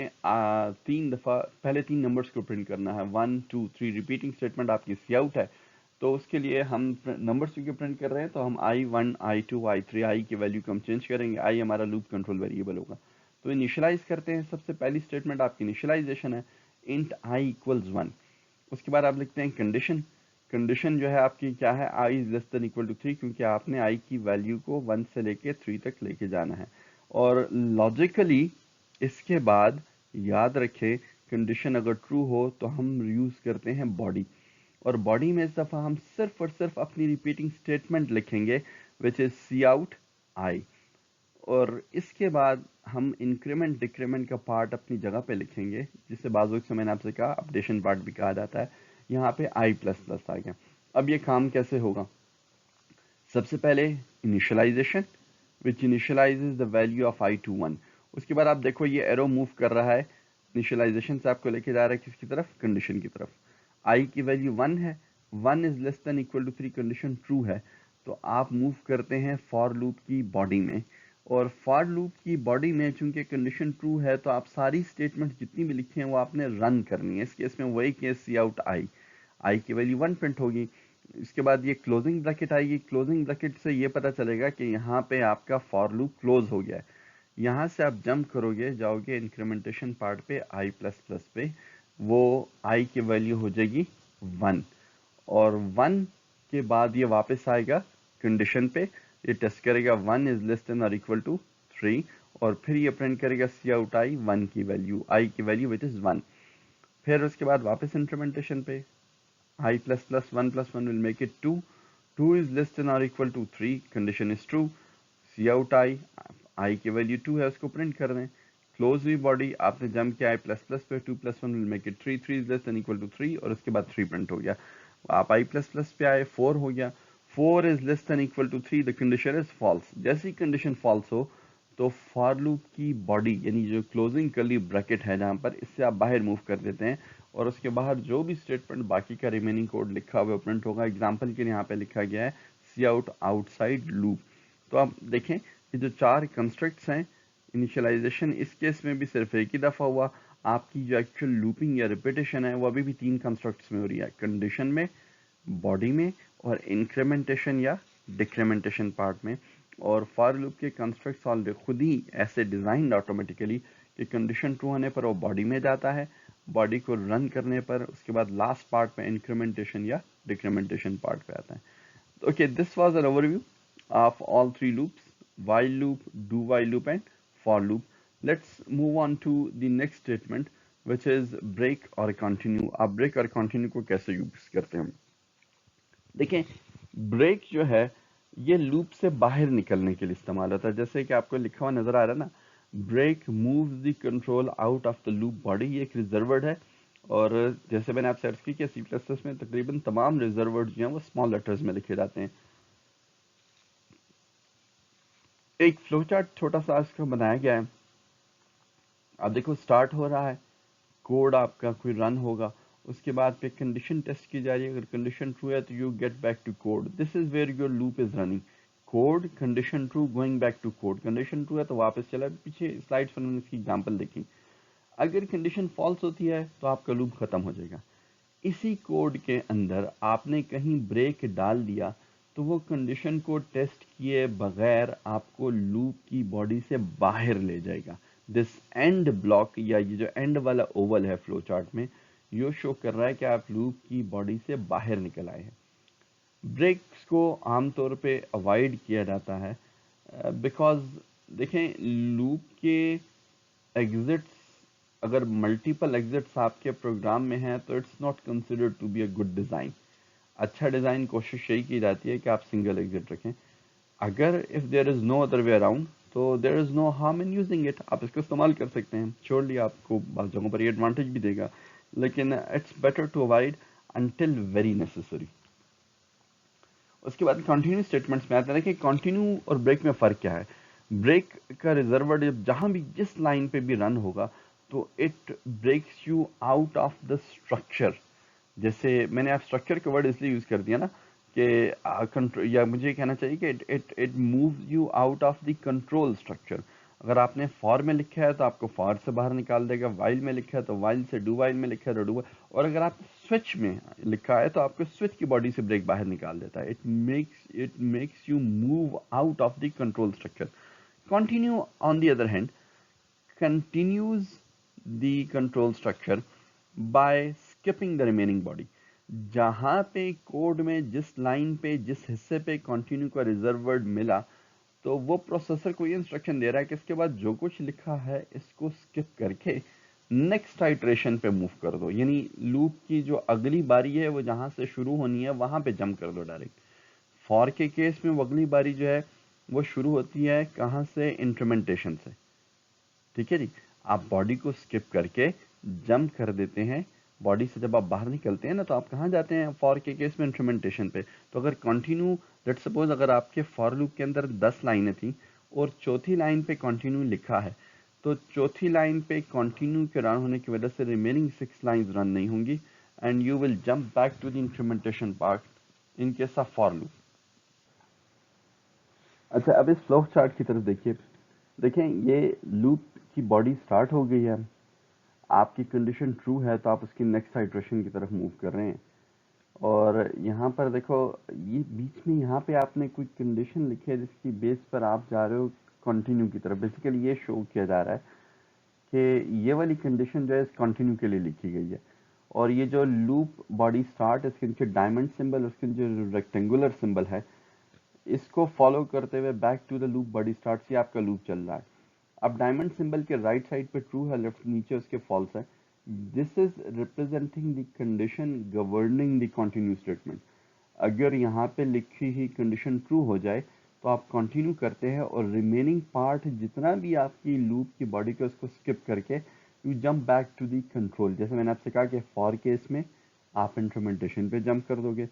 तीन दफा पहले तीन नंबर्स को प्रिंट करना है, 1 2 3 रिपीटिंग स्टेटमेंट आपकी सी आउट है। तो उसके लिए हम नंबर्स क्योंकि प्रिंट कर रहे हैं तो हम i1 i2 i3 i की वैल्यू को हम चेंज करेंगे। i हमारा लूप कंट्रोल वेरिएबल होगा। तो इनिशियलाइज करते हैं। सबसे पहली स्टेटमेंट आपकी इनिशियलाइजेशन है, इंट i इक्वल्स 1। उसके बाद आप लिखते हैं कंडीशन। कंडीशन जो है आपकी क्या है, i is less than equal to 3, क्योंकि आपने i की वैल्यू को 1 से लेके 3 तक लेके जाना है। और लॉजिकली इसके बाद याद रखें, कंडीशन अगर ट्रू हो तो हम यूज करते हैं बॉडी, और बॉडी में इस दफा हम सिर्फ और सिर्फ अपनी रिपीटिंग स्टेटमेंट लिखेंगे which is C out i। और इसके बाद हम इंक्रीमेंट डिक्रीमेंट का पार्ट अपनी जगह पे लिखेंगे, जिसे बाजू से मैंने आपसे कहा अपडेशन पार्ट भी कहा जाता है। यहाँ पे i प्लस प्लस आ गया। अब ये काम कैसे होगा? सबसे पहले initialisation which initialises the value of i to 1। उसके बाद आप देखो ये एरो मूव कर रहा है, इनिशियलाइजेशन से आपको लेके जा रहा है किसकी तरफ? कंडीशन की तरफ। i की वैल्यू 1 है, 1 is less than equal to 3, condition true है। तो आप मूव करते हैं फॉर लूप की बॉडी में, और फॉर लूप की बॉडी में चूंकि कंडीशन ट्रू है तो आप सारी स्टेटमेंट जितनी भी लिखी हैं वो आपने रन करनी है। इस केस में वही केस सी आउट आई की वैल्यू 1 प्रिंट होगी। इसके बाद ये क्लोजिंग ब्रैकेट आएगी। क्लोजिंग ब्रैकेट से ये पता चलेगा कि यहाँ पे आपका फॉर लूप क्लोज हो गया है। यहाँ से आप जंप करोगे, जाओगे इंक्रीमेंटेशन पार्ट पे i प्लस प्लस पे, वो i की वैल्यू हो जाएगी 1, और 1 के बाद ये वापस आएगा कंडीशन पे, ये टेस्ट करेगा 1 इज लेस देन और इक्वल टू 3, और फिर ये प्रिंट करेगा सी आउट i 1 की वैल्यू, i की वैल्यू विच इज 1। फिर उसके बाद वापस इंक्रीमेंटेशन पे i plus plus 1 plus 1 will make it 2, 2 is less than or equal to 3, condition is true, C out i की वैल्यू 2 है, उसको प्रिंट कर दें। क्लोज हुई बॉडी, आपने जंप किया i प्लस प्लस पे, 2 plus 1 will make it 3, 3 is less than equal to 3, और उसके बाद 3 प्रिंट हो गया। आप i प्लस प्लस पे आए, 4 हो गया, 4 is less than equal to 3, the condition is false. जैसी कंडीशन फॉल्स हो तो फॉर लूप की बॉडी यानी जो क्लोजिंग कर्ली ब्रैकेट है जहां पर, इससे आप बाहर मूव कर देते हैं, और उसके बाहर जो भी स्टेटमेंट बाकी का रिमेनिंग कोड लिखा हुआ प्रिंट होगा। एग्जांपल के लिए यहाँ पे लिखा गया है सी आउट आउटसाइड लूप। तो आप देखें ये जो चार कंस्ट्रक्ट्स हैं, इनिशियलाइजेशन इस केस में भी सिर्फ एक ही दफा हुआ। आपकी जो एक्चुअल लूपिंग या रिपीटेशन है वो अभी भी तीन कंस्ट्रक्ट्स में हो रही है, कंडीशन में, बॉडी में, और इंक्रीमेंटेशन या डिक्रीमेंटेशन पार्ट में। और फॉर लूप के कंस्ट्रक्ट्स ऑलरेडी खुद ही ऐसे डिजाइन ऑटोमेटिकली कि कंडीशन ट्रू होने पर वो बॉडी में जाता है, बॉडी को रन करने पर उसके बाद लास्ट पार्ट में इंक्रीमेंटेशन या डिक्रीमेंटेशन पार्ट पे आता है। Okay, this was an overview of all three loops, while loop, do while loop and for loop. Let's move on to the next statement which is break or continue। आप break और continue को कैसे use करते हैं? देखें break जो है ये लूप से बाहर निकलने के लिए इस्तेमाल होता है। जैसे कि आपको लिखा हुआ नजर आ रहा है ना, break move the control out of the loop body, ये एक रिजर्व वर्ड है। और जैसे मैंने आप सर्च की कि सी प्लस प्लस में तकरीबन तमाम रिजर्व वर्ड जो हैं वो स्मॉल लेटर्स में लिखे जाते हैं। एक फ्लो चार्ट छोटा सा इसका बनाया गया है। अब देखो स्टार्ट हो रहा है, कोड आपका कोई रन होगा, उसके बाद पे कंडीशन टेस्ट की जा रही है, अगर कंडीशन ट्रू है तो you get back to code, this is where your loop is running. Code condition true going back to code, condition true है तो वापस चला। पीछे स्लाइड्स पर मैंने इसकी एग्जांपल देखी। अगर कंडीशन फॉल्स होती है तो आपका लूप खत्म हो जाएगा। इसी कोड के अंदर आपने कहीं ब्रेक डाल दिया तो वो कंडीशन को टेस्ट किए बगैर आपको लूप की बॉडी से बाहर ले जाएगा। दिस एंड ब्लॉक या ये जो एंड वाला ओवल है फ्लो चार्ट में, ये शो कर रहा है कि आप लूप की बॉडी से बाहर निकल आए हैं। ब्रेक्स को आमतौर पे अवॉइड किया जाता है बिकॉज देखें लूप के एग्जिट्स, अगर मल्टीपल एग्जिट्स आपके प्रोग्राम में हैं तो it's not considered to be a good design. अच्छा डिज़ाइन कोशिश यही की जाती है कि आप सिंगल एग्जिट रखें। अगर if there is no other way around तो there is no harm in using it, आप इसको इस्तेमाल कर सकते हैं। श्योरली आपको बहुत जगहों पर ये एडवांटेज भी देगा, लेकिन it's better to avoid until very necessary. उसके बाद कंटिन्यू स्टेटमेंट्स में आते हैं कि कंटिन्यू और ब्रेक में फ़र्क क्या है। ब्रेक का रिजर्व वर्ड जब जहां भी जिस लाइन पे भी रन होगा तो it breaks you out of the structure. जैसे मैंने आप स्ट्रक्चर का वर्ड इसलिए यूज कर दिया ना कि कंट्रोल, या मुझे कहना चाहिए कि it moves you out of the control structure. अगर आपने फॉर में लिखा है तो आपको फॉर से बाहर निकाल देगा, वाइल में लिखा है तो वाइल से, डू वाइल में लिखा है तो डू वाइल, और अगर आप स्विच में लिखा है तो आपको स्विच की बॉडी से ब्रेक बाहर निकाल देता है। It makes you move out of the control structure. Continue on the other hand continues the control structure by skipping the remaining body। जहां पे कोड में जिस लाइन पे जिस हिस्से पे कंटिन्यू का रिजर्व वर्ड मिला तो वो प्रोसेसर को ये इंस्ट्रक्शन दे रहा है कि इसके बाद जो कुछ लिखा है इसको स्किप करके नेक्स्ट आइट्रेशन पे मूव कर दो, यानी लूप की जो अगली बारी है वो जहां से शुरू होनी है वहां पे जंप कर दो डायरेक्ट। फॉर के केस में वो अगली बारी जो है वो शुरू होती है कहां से, इंक्रीमेंटेशन से। ठीक है जी, आप बॉडी को स्किप करके जंप कर देते हैं। बॉडी से जब आप बाहर निकलते हैं ना तो आप कहाँ जाते हैं, फॉर के केस में इंस्ट्रूमेंटेशन पे। तो अगर कंटिन्यू, लेट्स सपोज अगर आपके फॉर लूप के अंदर 10 लाइनें थी और चौथी लाइन पे कंटिन्यू लिखा है तो चौथी लाइन पे कंटिन्यू के रन होने की वजह से रिमेनिंग 6 लाइंस रन नहीं होंगी and you will jump back to the instrumentation part in case of for loop. अच्छा, अब इस फ्लो चार्ट की तरफ देखिए। देखें ये लूप की बॉडी स्टार्ट हो गई है, आपकी कंडीशन ट्रू है तो आप उसकी नेक्स्ट आइट्रेशन की तरफ मूव कर रहे हैं। और यहाँ पर देखो ये बीच में यहाँ पे आपने कोई कंडीशन लिखी है जिसकी बेस पर आप जा रहे हो कंटिन्यू की तरफ। बेसिकली ये शो किया जा रहा है कि ये वाली कंडीशन जो है इस कंटिन्यू के लिए लिखी गई है। और ये जो लूप बॉडी स्टार्ट, इसके नीचे डायमंड सिंबल, उसके जो रेक्टेंगुलर सिंबल है, इसको फॉलो करते हुए back to the loop body start से आपका लूप चल रहा है। अब डायमंड सिंबल के राइट साइड पे ट्रू है, लेफ्ट नीचे उसके फॉल्स है। This is representing the condition governing the continue statement. अगर यहाँ पे लिखी ही कंडीशन ट्रू हो जाए तो आप कंटिन्यू करते हैं और रिमेनिंग पार्ट जितना भी आपकी लूप की बॉडी के उसको स्किप करके you jump back to the control. जैसे मैंने आपसे कहा कि फॉर केस में आप इंस्ट्रूमेंटेशन पे जंप कर दोगे,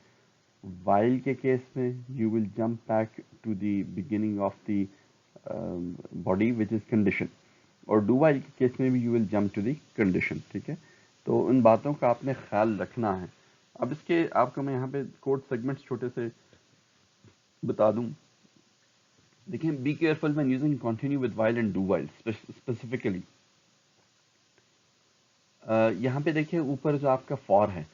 while के केस में you will jump back to the beginning of the body which is condition, और do while के केस में भी you will jump to the condition। ठीक है, तो उन बातों का आपने ख्याल रखना है। अब इसके आपको मैं यहाँ पे कोड सेगमेंट्स छोटे से बता दूं। देखिए, be careful when using continue with while and do while specifically. यहाँ पे देखिए ऊपर जो आपका फॉर है,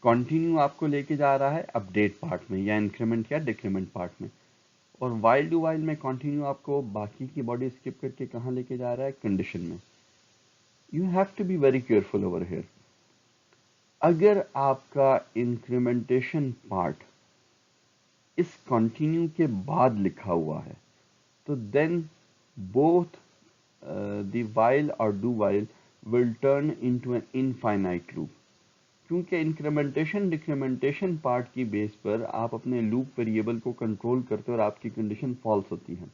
कंटिन्यू आपको लेके जा रहा है अपडेट पार्ट में या इंक्रीमेंट या डिक्रीमेंट पार्ट में, और वाइल डू वाइल में कंटिन्यू आपको बाकी की बॉडी स्किप करके कहाँ लेके जा रहा है, कंडीशन में। You have to be very careful over here. अगर आपका इंक्रीमेंटेशन पार्ट इस कंटिन्यू के बाद लिखा हुआ है तो देन बोथ द वाइल और do while will turn into an infinite loop. क्योंकि इंक्रीमेंटेशन डिक्रीमेंटेशन पार्ट की बेस पर आप अपने लूप वेरिएबल को कंट्रोल करते हो और आपकी कंडीशन फॉल्स होती है।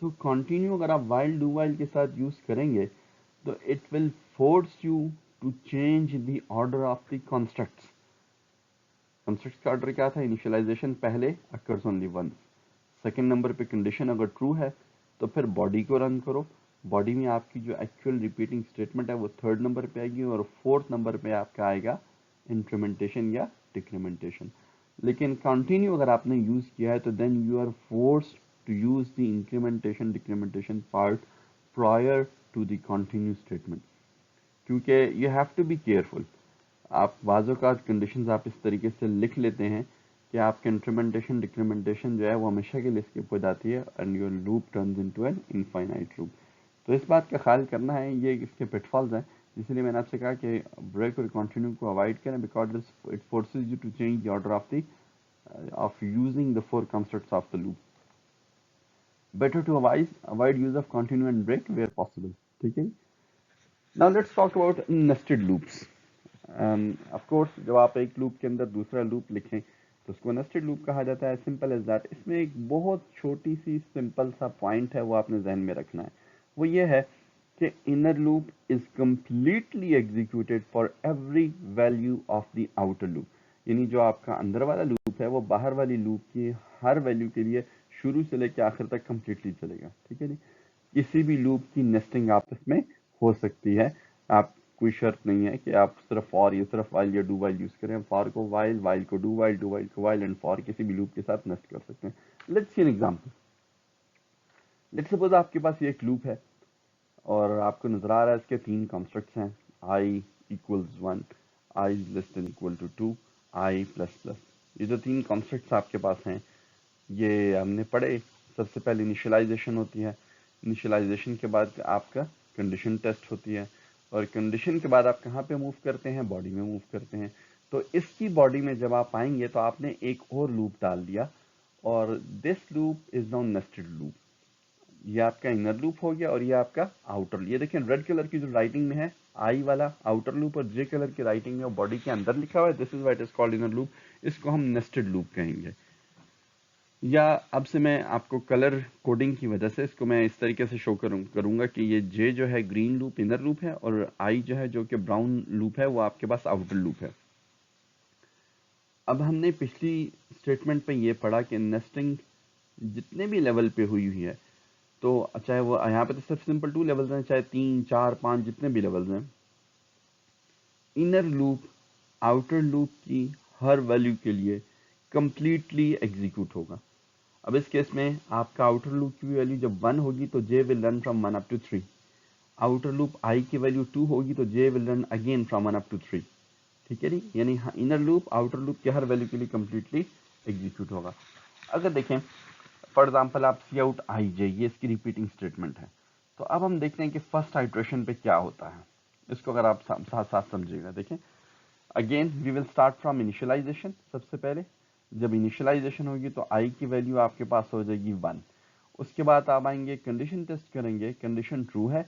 तो कंटिन्यू अगर आप वाइल डू वाइल के साथ यूज करेंगे तो it will force you to change the order of the constructs. Constructs का ऑर्डर क्या था? इनिशियलाइजेशन पहले, occurs only once. Second number पे कंडीशन अगर ट्रू है तो फिर बॉडी को रन करो, बॉडी में आपकी जो एक्चुअल रिपीटिंग स्टेटमेंट है वो थर्ड नंबर पे आएगी और फोर्थ नंबर पे आपका आएगा इंक्रीमेंटेशन या डिक्रीमेंटेशन। लेकिन कंटिन्यू अगर आपने यूज किया है तो then you are forced to use the incrementation decrementation part prior to the continue statement, क्योंकि you have to be careful. आप बाज़ों का कंडीशंस आप इस तरीके से लिख लेते हैं कि आपके इंक्रीमेंटेशन डिक्रीमेंटेशन जो है वो हमेशा के लिए स्किप हो जाती है and your loop turns into an infinite loop. तो इस बात का ख्याल करना है, ये इसके पिटफॉल्स हैं, इसलिए मैंने आपसे कहा कि ब्रेक और कंटिन्यू को अवॉइड करें because it forces you to change the order of using the four constructs of the loop. Better to avoid use of continue and break where possible. ठीक है, now let's talk about nested loops. Of course जब आप एक loop के अंदर दूसरा loop लिखें तो उसको नेस्टेड लूप कहा जाता है। Simple as that. इसमें एक बहुत छोटी सी सिंपल सा पॉइंट है, वो आपने जहन में रखना है। वो ये है कि inner loop is completely executed for every value of the outer loop. यानी जो आपका अंदर वाला लूप है वो बाहर वाली लूप की हर वैल्यू के लिए शुरू से लेकर आखिर तक कंप्लीटली चलेगा। ठीक है जी, किसी भी लूप की नेस्टिंग आपस में हो सकती है। आप कोई शर्त नहीं है कि आप सिर्फ फॉर या सिर्फ वाइल या डू वाइल यूज करें। फॉर को वाइल, वाइल को डू वाइल, डू वाइल को वाइल एंड फॉर किसी भी लूप के साथ नेस्ट कर सकते हैं। Let's see an example. Let's suppose आपके पास ये एक लूप है और आपको नजर आ रहा है इसके तीन कंस्ट्रक्ट्स हैं, i equals 1, i less than equal to 2, i plus plus. ये जो तीन कंस्ट्रक्ट्स आपके पास हैं ये हमने पढ़े। सबसे पहले इनिशियलाइजेशन होती है, इनिशियलाइजेशन के बाद आपका कंडीशन टेस्ट होती है और कंडीशन के बाद आप कहाँ पे मूव करते हैं? बॉडी में मूव करते हैं। तो इसकी बॉडी में जब आप आएंगे तो आपने एक और लूप डाल दिया और this loop is now nested loop. ये आपका इनर लूप हो गया और ये आपका आउटर। ये देखिए रेड कलर की जो राइटिंग में है आई वाला आउटर लूप और जे कलर की राइटिंग में बॉडी के अंदर लिखा हुआ है, this is what is called inner loop. इसको हम नेस्टेड लूप कहेंगे। या अब से मैं आपको कलर कोडिंग की वजह से इसको मैं इस तरीके से शो करूंगा कि ये जे जो है ग्रीन लूप इनर लूप है और आई जो है जो कि ब्राउन लूप है वो आपके पास आउटर लूप है। अब हमने पिछली स्टेटमेंट पे ये पढ़ा कि नेस्टिंग जितने भी लेवल पे हुई हुई है, तो चाहे वो यहाँ पे तो सिर्फ सिंपल 2 लेवल्स हैं, चाहे 3, 4, 5 जितने भी लेवल्स हैं, इनर लूप आउटर लूप की हर वैल्यू के लिए कंप्लीटली एग्जीक्यूट होगा। अब इस केस में आपका आउटर लूप की वैल्यू जब 1 होगी तो जे will run from 1 up to 3। Outer loop i की वैल्यू 2 होगी तो जे will run again from 1 up to 3। ठीक है जी, यानी इनर लूप आउटर लूप के हर वैल्यू के लिए कंप्लीटली एग्जीक्यूट होगा। अगर देखें फॉर एग्जांपल आप सी आउट आई जे, ये इसकी रिपीटिंग स्टेटमेंट है। तो अब हम देखते हैं कि फर्स्ट आइट्रेशन पे क्या होता है। इसको अगर आप साथ साथ समझिएगा। देखें again we will start from initialisation. सबसे पहले जब इनिशियलाइजेशन होगी तो आई की वैल्यू आपके पास हो जाएगी 1। उसके बाद आप आएंगे कंडीशन टेस्ट करेंगे, कंडीशन ट्रू है,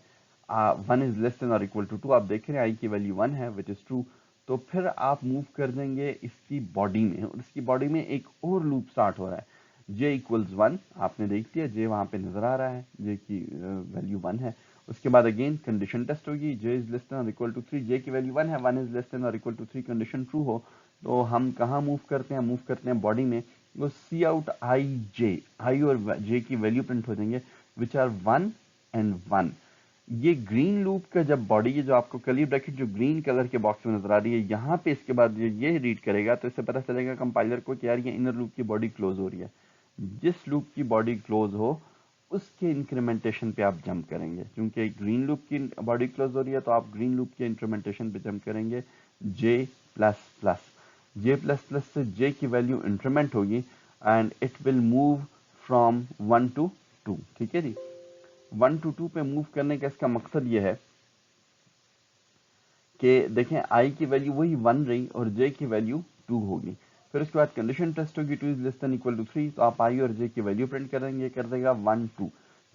1 इज लेस देन और इक्वल टू 2। आप देख रहे हैं आई की वैल्यू 1 है विच इज ट्रू। तो फिर आप मूव कर देंगे इसकी बॉडी में और इसकी बॉडी में एक और लूप स्टार्ट हो रहा है, जे इक्वल्स 1। आपने देख लिया जे वहां पे नजर आ रहा है, जे की वैल्यू 1 है। उसके बाद अगेन कंडीशन टेस्ट होगी, जे इज लेस देन और इक्वल टू 3, जे की वैल्यू 1 है, 1 इज लेस देन और इक्वल टू 3, कंडीशन ट्रू हो तो हम कहाँ मूव करते हैं? मूव करते हैं बॉडी में। वो सी आउट आई जे, आई और जे की वैल्यू प्रिंट हो जाएंगे विच आर 1 एंड 1। ये ग्रीन लूप का जब बॉडी, ये जो आपको कर्ली ब्रैकेट जो ग्रीन कलर के बॉक्स में नजर आ रही है, यहाँ पे इसके बाद ये रीड करेगा तो इससे पता चलेगा कंपाइलर को कि यार ये इनर लूप की बॉडी क्लोज हो रही है। जिस लूप की बॉडी क्लोज हो उसके इंक्रीमेंटेशन पे आप जंप करेंगे। क्योंकि ग्रीन लूप की बॉडी क्लोज हो रही है तो आप ग्रीन लूप के इंक्रीमेंटेशन पे जंप करेंगे J plus plus. J plus plus से जे की वैल्यू इंक्रीमेंट होगी and it will move from 1 to 2। ठीक है जी, 1 टू 2 पे मूव करने का इसका मकसद ये है कि देखें आई की वैल्यू वही 1 रही और जे की वैल्यू 2 होगी। फिर उसके बाद कंडीशन टेस्ट होगी 2 is less than equal to 3, तो आप आई और जे की वैल्यू प्रिंट करेंगे, कर देगा 1 2।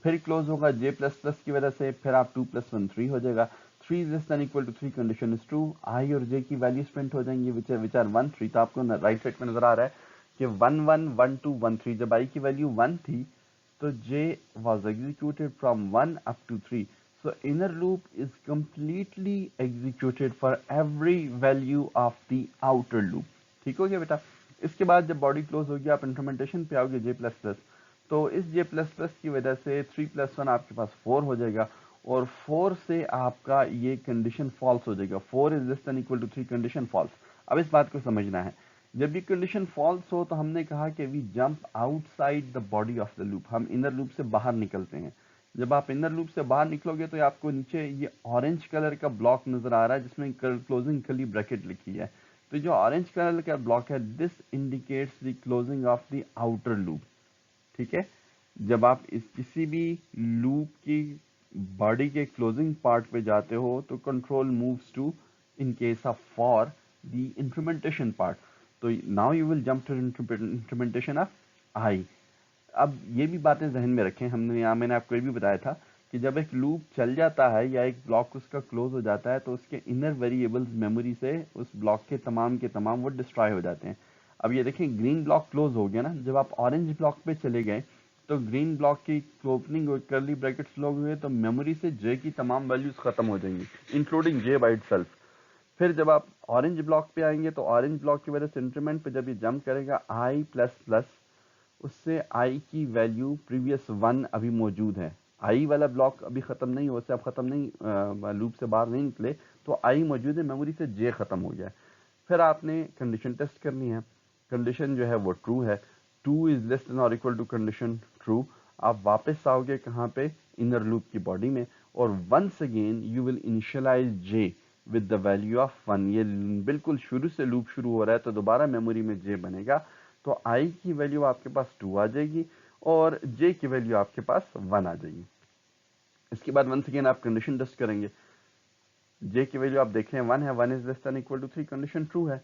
फिर क्लोज होगा जे प्लस प्लस की वजह से, फिर आप 2 प्लस 1 3 हो जाएगा। 3 is less than equal to 3 condition is true, i और जे की वैल्यूज प्रिंट हो जाएंगी विच आर 1 3। तो आपको राइट साइड में नजर आ रहा है कि 1 1 1 2 1 3, जब आई की वैल्यू 1 थी तो J was executed from 1 up to 3। So inner loop is completely executed for every value of the outer loop। ठीक हो गया बेटा। इसके बाद जब बॉडी क्लोज होगी आप इंप्लीमेंटेशन पे आओगे जे प्लस प्लस, तो इस जे प्लस प्लस की वजह से 3 + 1 आपके पास 4 हो जाएगा और 4 से आपका ये कंडीशन फॉल्स हो जाएगा। 4 is less than equal to 3 condition false. अब इस बात को समझना है, जब ये कंडीशन फॉल्स हो तो हमने कहा कि we jump outside the body of the loop, हम इनर लूप से बाहर निकलते हैं। जब आप इनर लूप से बाहर निकलोगे तो आपको नीचे ये ऑरेंज कलर का ब्लॉक नजर आ रहा है जिसमें क्लोजिंग कर्ली ब्रैकेट लिखी है। तो जो ऑरेंज कलर का ब्लॉक है this indicates the closing of the outer loop. ठीक है, जब आप इस किसी भी लूप की बॉडी के क्लोजिंग पार्ट पे जाते हो तो control moves to in case of for the implementation part. तो now you will jump to implementation of i. अब ये भी बातें जहन में रखें, हमने यहाँ मैंने आपको ये भी बताया था कि जब एक लूप चल जाता है या एक ब्लॉक उसका क्लोज हो जाता है तो उसके इनर वेरिएबल्स मेमोरी से उस ब्लॉक के तमाम वो डिस्ट्रॉय हो जाते हैं। अब ये देखें ग्रीन ब्लॉक क्लोज हो गया ना, जब आप ऑरेंज ब्लॉक पे चले गए तो ग्रीन ब्लॉक की ओपनिंग और कर्ली ब्रैकेट्स क्लोज हुए तो मेमोरी से जे की तमाम वैल्यूज खत्म हो जाएंगी इंक्लूडिंग जे बाय इटसेल्फ। फिर जब आप ऑरेंज ब्लॉक पे आएंगे तो ऑरेंज ब्लॉक की वजह से इंक्रीमेंट पे जब ये जंप करेगा आई प्लस प्लस, उससे आई की वैल्यू प्रीवियस 1 अभी मौजूद है। आई वाला ब्लॉक अभी खत्म नहीं हो, उससे आप खत्म नहीं लूप से बाहर नहीं निकले तो आई मौजूद है, मेमोरी से जे खत्म हो गया। फिर आपने कंडीशन टेस्ट करनी है, कंडीशन जो है वो ट्रू है, 2 इज लेस देन और इक्वल टू कंडीशन ट्रू। आप वापस आओगे कहाँ पे, इनर लूप की बॉडी में, और once again you will initialize J with the value of 1। ये बिल्कुल शुरू से लूप शुरू हो रहा है तो दोबारा मेमोरी में जे बनेगा, तो आई की वैल्यू आपके पास 2 आ जाएगी और जे की वैल्यू आपके पास 1 आ जाएगी। इसके बाद वंस अगेन आप कंडीशन टेस्ट करेंगे, जे की वैल्यू आप देख रहे हैं 1 है, 1 is less than equal to 3 condition true है,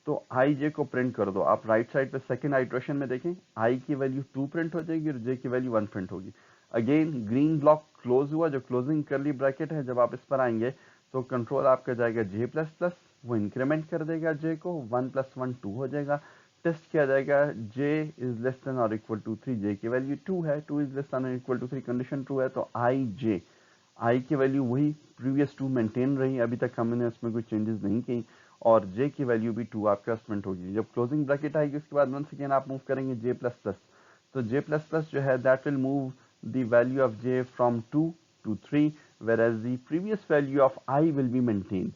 तो आई जे को प्रिंट कर दो। आप राइट साइड पे सेकंड आइट्रेशन में देखें, आई की वैल्यू 2 प्रिंट हो जाएगी और जे की वैल्यू 1 प्रिंट होगी। अगेन ग्रीन ब्लॉक क्लोज हुआ, जो क्लोजिंग कर्ली ब्रैकेट है, जब आप इस पर आएंगे तो कंट्रोल आपका जाएगा जे प्लस प्लस, वो इंक्रीमेंट कर देगा जे को, 1 + 1 2 हो जाएगा। टेस्ट किया जाएगा, जे इज लेस देन और इक्वल टू 3, जे की वैल्यू 2 है, 2 इज लेस देन और इक्वल टू 3 कंडीशन ट्रू है, तो आई की वैल्यू वही प्रीवियस 2 मेंटेन रही, अभी तक हमने उसमें कोई चेंजेस नहीं की, और जे की वैल्यू भी 2 आपके पास प्रिंट होगी। जब क्लोजिंग ब्रैकेट आएगी उसके बाद वंस अगेन आप मूव करेंगे जे प्लस प्लस, तो जे प्लस प्लस जो है that will move the value of J from 2 to 3 whereas the previous value of I will be maintained।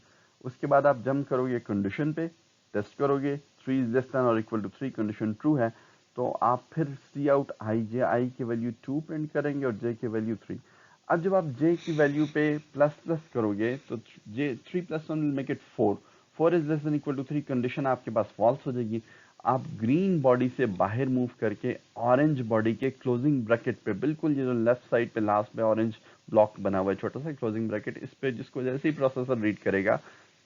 उसके बाद आप जंप करोगे कंडीशन पे, टेस्ट करोगे 3 इज लेस देन और इक्वल टू 3 कंडीशन ट्रू है, तो आप फिर सी आउट आई की वैल्यू 2 प्रिंट करेंगे और जे की वैल्यू 3। अब जब आप जे की वैल्यू पे प्लस प्लस करोगे तो J 3 + 1 will make it 4, 4 is less than equal to 3 condition आपके पास फॉल्स हो जाएगी। आप ग्रीन बॉडी से बाहर मूव करके ऑरेंज बॉडी के क्लोजिंग ब्रैकेट पे, बिल्कुल ये जो लेफ्ट साइड पे लास्ट में ऑरेंज ब्लॉक बना हुआ है छोटा सा क्लोजिंग ब्रैकेट, इस पे जिसको जैसे ही प्रोसेसर रीड करेगा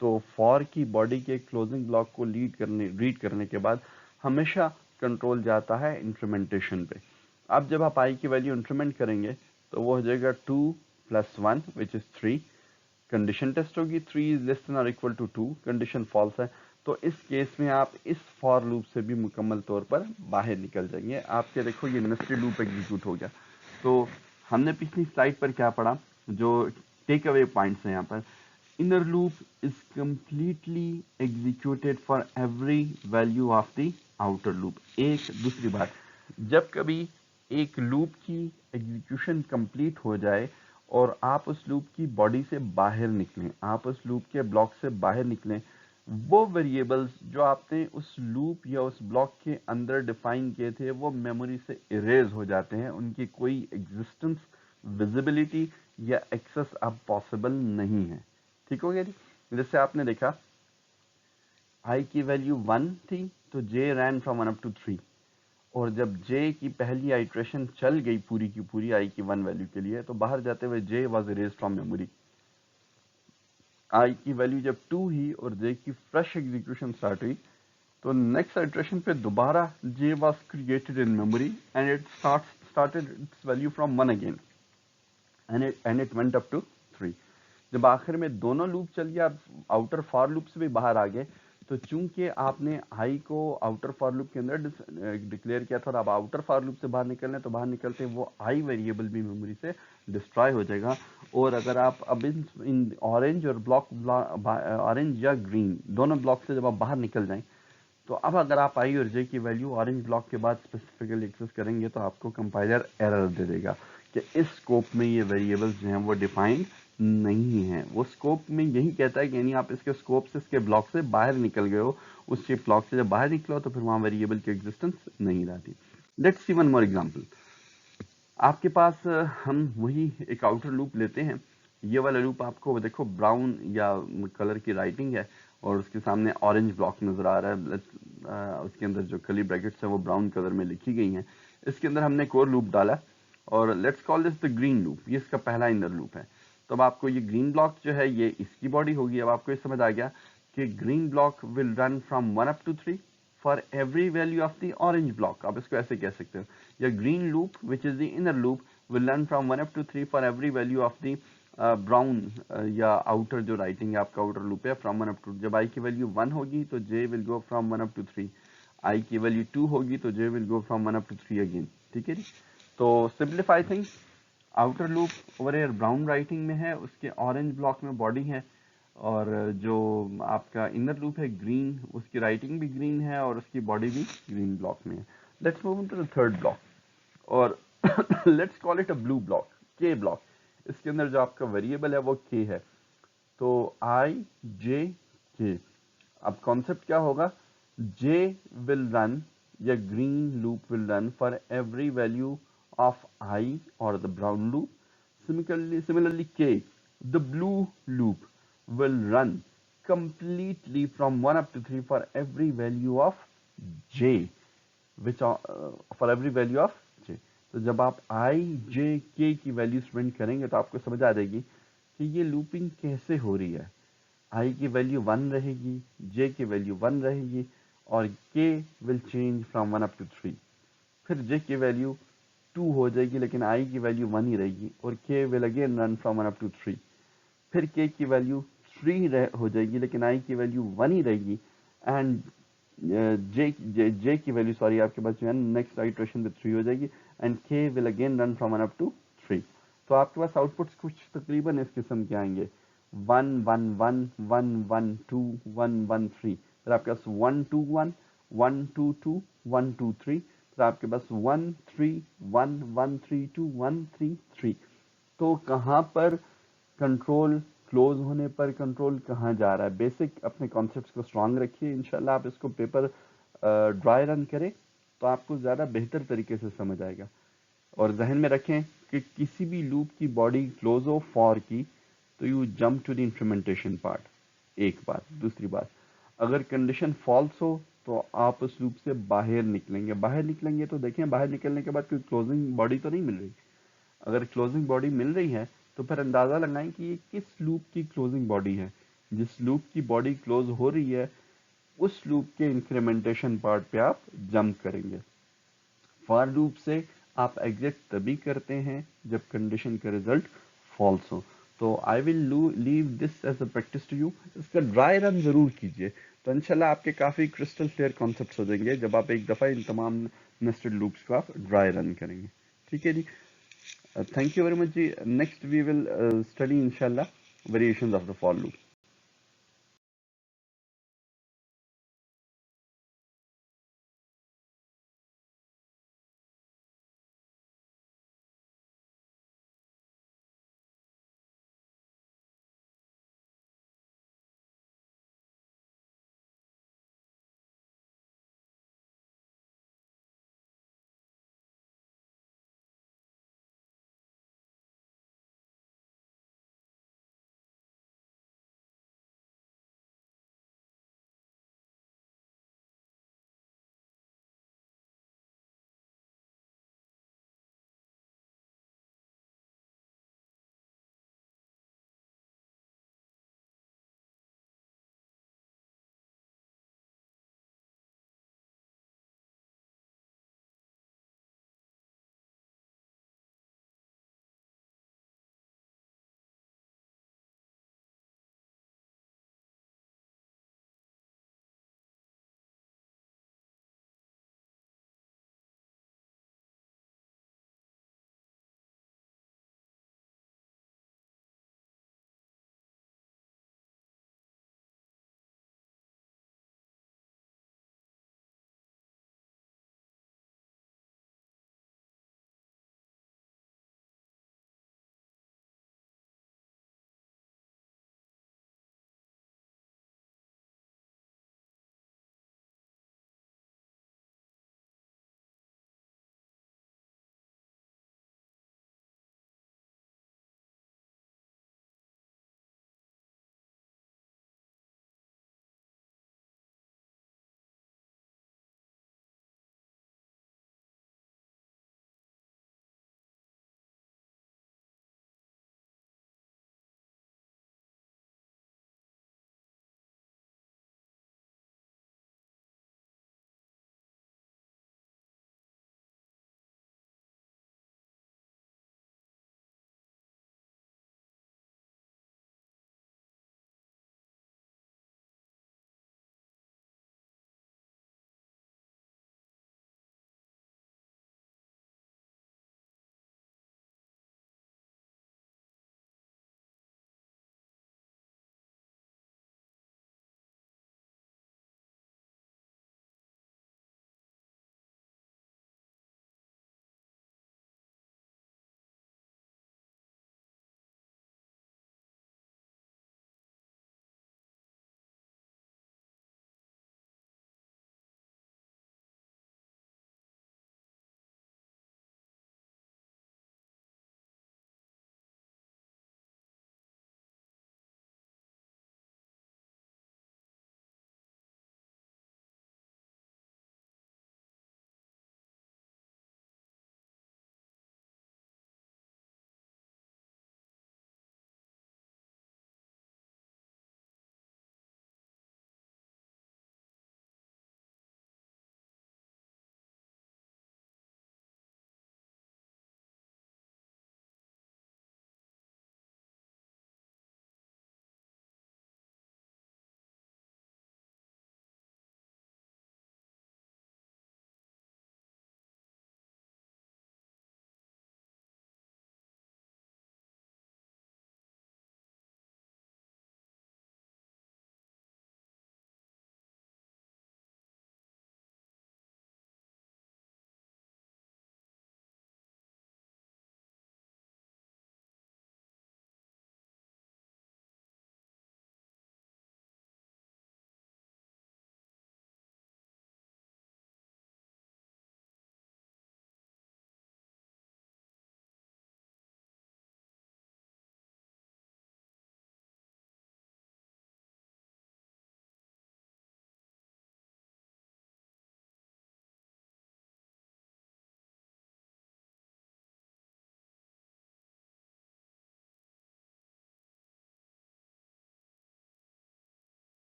तो फॉर की बॉडी के क्लोजिंग ब्लॉक को रीड करने के बाद हमेशा कंट्रोल जाता है इंक्रीमेंटेशन पे। अब जब आप आई की वैल्यू इंक्रीमेंट करेंगे तो वो हो जाएगा 2 + 1 विच इज 3, कंडीशन टेस्ट होगी 3 इज लेस देन और इक्वल टू 2, कंडीशन फॉल्स है, तो इस केस में आप इस फॉर लूप से भी मुकम्मल तौर पर बाहर निकल जाएंगे। आपके देखो ये नेस्टेड लूप एग्जीक्यूट हो गया। तो हमने पिछली स्लाइड पर क्या पढ़ा, जो टेक अवे पॉइंट्स हैं यहाँ पर, inner loop is completely executed for every value of the outer loop. एक दूसरी बात, जब कभी एक लूप की एग्जीक्यूशन कंप्लीट हो जाए और आप उस लूप की बॉडी से बाहर निकलें, आप उस लूप के ब्लॉक से बाहर निकलें, वो वेरिएबल्स जो आपने उस लूप या उस ब्लॉक के अंदर डिफाइन किए थे वो मेमोरी से इरेज हो जाते हैं, उनकी कोई एग्जिस्टेंस, विजिबिलिटी या एक्सेस अब पॉसिबल नहीं है। ठीक हो गया जी। जैसे आपने देखा आई की वैल्यू 1 थी तो जे रैन फ्रॉम 1 अप टू 3, और जब जे की पहली आइट्रेशन चल गई पूरी की पूरी आई की 1 वैल्यू के लिए तो बाहर जाते हुए j was erase from memory. I की वैल्यू जब 2 ही और जे की फ्रेश एग्जीक्यूशन स्टार्ट हुई तो नेक्स्ट आइट्रेशन पे दोबारा J was created in memory and it started its value from 1 again and it went up to 3। जब आखिर में दोनों लूप चल गया, आप आउटर फॉर लूप से भी बाहर आ गए, तो चूंकि आपने आई को आउटर फॉर लूप के अंदर डिक्लेयर किया था और आप आउटर फॉर लूप से बाहर निकल रहे हैं, तो बाहर निकलते वो आई वेरिएबल भी मेमोरी से डिस्ट्रॉय हो जाएगा। और अगर आप अब इन ऑरेंज और ऑरेंज या ग्रीन दोनों ब्लॉक से जब आप बाहर निकल जाएं, तो अब अगर आप आई और जे की वैल्यू ऑरेंज ब्लॉक के बाद स्पेसिफिकली एक्सेस करेंगे, तो आपको कंपाइलर एरर दे देगा कि इस स्कोप में ये वेरिएबल्स जो हैं वो डिफाइंड नहीं है। वो स्कोप में यही कहता है कि यानी आप इसके स्कोप से, इसके ब्लॉक से बाहर निकल गए हो, उसके ब्लॉक से जब बाहर निकलो तो फिर वहां वेरिएबल की एग्जिस्टेंस नहीं रहती। Let's see one more example. आपके पास हम वही एक आउटर लूप लेते हैं। ये वाला लूप आपको देखो ब्राउन या कलर की राइटिंग है और उसके सामने ऑरेंज ब्लॉक नजर आ रहा है। उसके अंदर जो कली ब्रैकेट्स है वो ब्राउन कलर में लिखी गई हैं। इसके अंदर हमने एक और लूप डाला और let's call this the green loop. ये इसका पहला इनर लूप है। तो अब आपको ये ग्रीन ब्लॉक जो है ये इसकी बॉडी होगी। अब आपको ये समझ आ गया कि green block will run from 1 up to 3 for every value of the orange block. आप इसको ऐसे कह सकते हो, या green loop which is the inner loop will run from 1 up to 3 for every value of the brown या outer जो writing है आपका आउटर लूप है फ्रॉम 1 अप टू। जब आई की वैल्यू 1 होगी तो जे will go from 1 up to 3। I की वैल्यू 2 होगी तो जे will go from 1 up to 3 again. ठीक है जी। तो simplify things, outer loop over air brown writing में है, उसके ऑरेंज ब्लॉक में बॉडी है, और जो आपका इनर लूप है ग्रीन, उसकी राइटिंग भी ग्रीन है और उसकी बॉडी भी ग्रीन ब्लॉक में है। Let's move into the third block और let's call it a blue block, k block. इसके अंदर जो आपका वेरिएबल है वो के है। तो आई जे के। अब कॉन्सेप्ट क्या होगा, जे विल रन या green loop will run for every value of I or the brown loop. Similarly K, the blue loop will run completely from 1 up to 3 for every value of J, which for every value of J. तो जब आप I, J, K की value print करेंगे तो आपको समझ आ जाएगी कि ये लूपिंग कैसे हो रही है। I की वैल्यू 1 रहेगी, J की वैल्यू 1 रहेगी और K will change from 1 up to 3। फिर J की वैल्यू 2 हो जाएगी लेकिन I की वैल्यू 1 ही रहेगी और K will again run from 1 up to 3। फिर K की वैल्यू 3 हो जाएगी लेकिन I की वैल्यू 1 ही रहेगी। एंड J की वैल्यू सॉरी आपके पास जो है नेक्स्ट आइटरेशन पे 3 हो जाएगी and K will again run from 1 up to 3। तो आपके पास आउटपुट्स कुछ तकरीबन इस किस्म के आएंगे 1 1 1 1 1 2 1 1 3। फिर आपके पास 1 2 1 1 2 2 1 2 3। फिर आपके पास 1 3 1 1 3 2 1 3 3। तो कहाँ पर कंट्रोल क्लोज होने पर कंट्रोल कहाँ जा रहा है, बेसिक अपने कॉन्सेप्ट्स को स्ट्रांग रखिए। इंशाल्लाह आप इसको पेपर ड्राई रन करें तो आपको ज़्यादा बेहतर तरीके से समझ आएगा। और जहन में रखें कि किसी भी लूप की बॉडी क्लोज हो फॉर की तो you jump to the implementation part. एक बात, दूसरी बात, अगर कंडीशन फॉल्स हो तो आप उस लूप से बाहर निकलेंगे। बाहर निकलेंगे तो देखें बाहर निकलने के बाद कोई क्लोजिंग बॉडी तो नहीं मिल रही। अगर क्लोजिंग बॉडी मिल रही है तो फिर अंदाजा लगाएं कि ये किस लूप की क्लोजिंग बॉडी है। जिस लूप की बॉडी क्लोज हो रही है उस लूप के इंक्रीमेंटेशन पार्ट पे आप जंप करेंगे। फॉर लूप से आप एग्जिट तभी करते हैं जब कंडीशन का रिजल्ट फॉल्स हो। तो I will leave this as a practice to you. इसका ड्राई रन जरूर कीजिए तो इंशाल्लाह आपके काफी क्रिस्टल क्लियर कॉन्सेप्ट्स हो जाएंगे जब आप एक दफा इन तमाम नेस्टेड लूप्स को आप ड्राई रन करेंगे। ठीक है जी। Thank you very much ji. Next we will study inshallah variations of the for loop.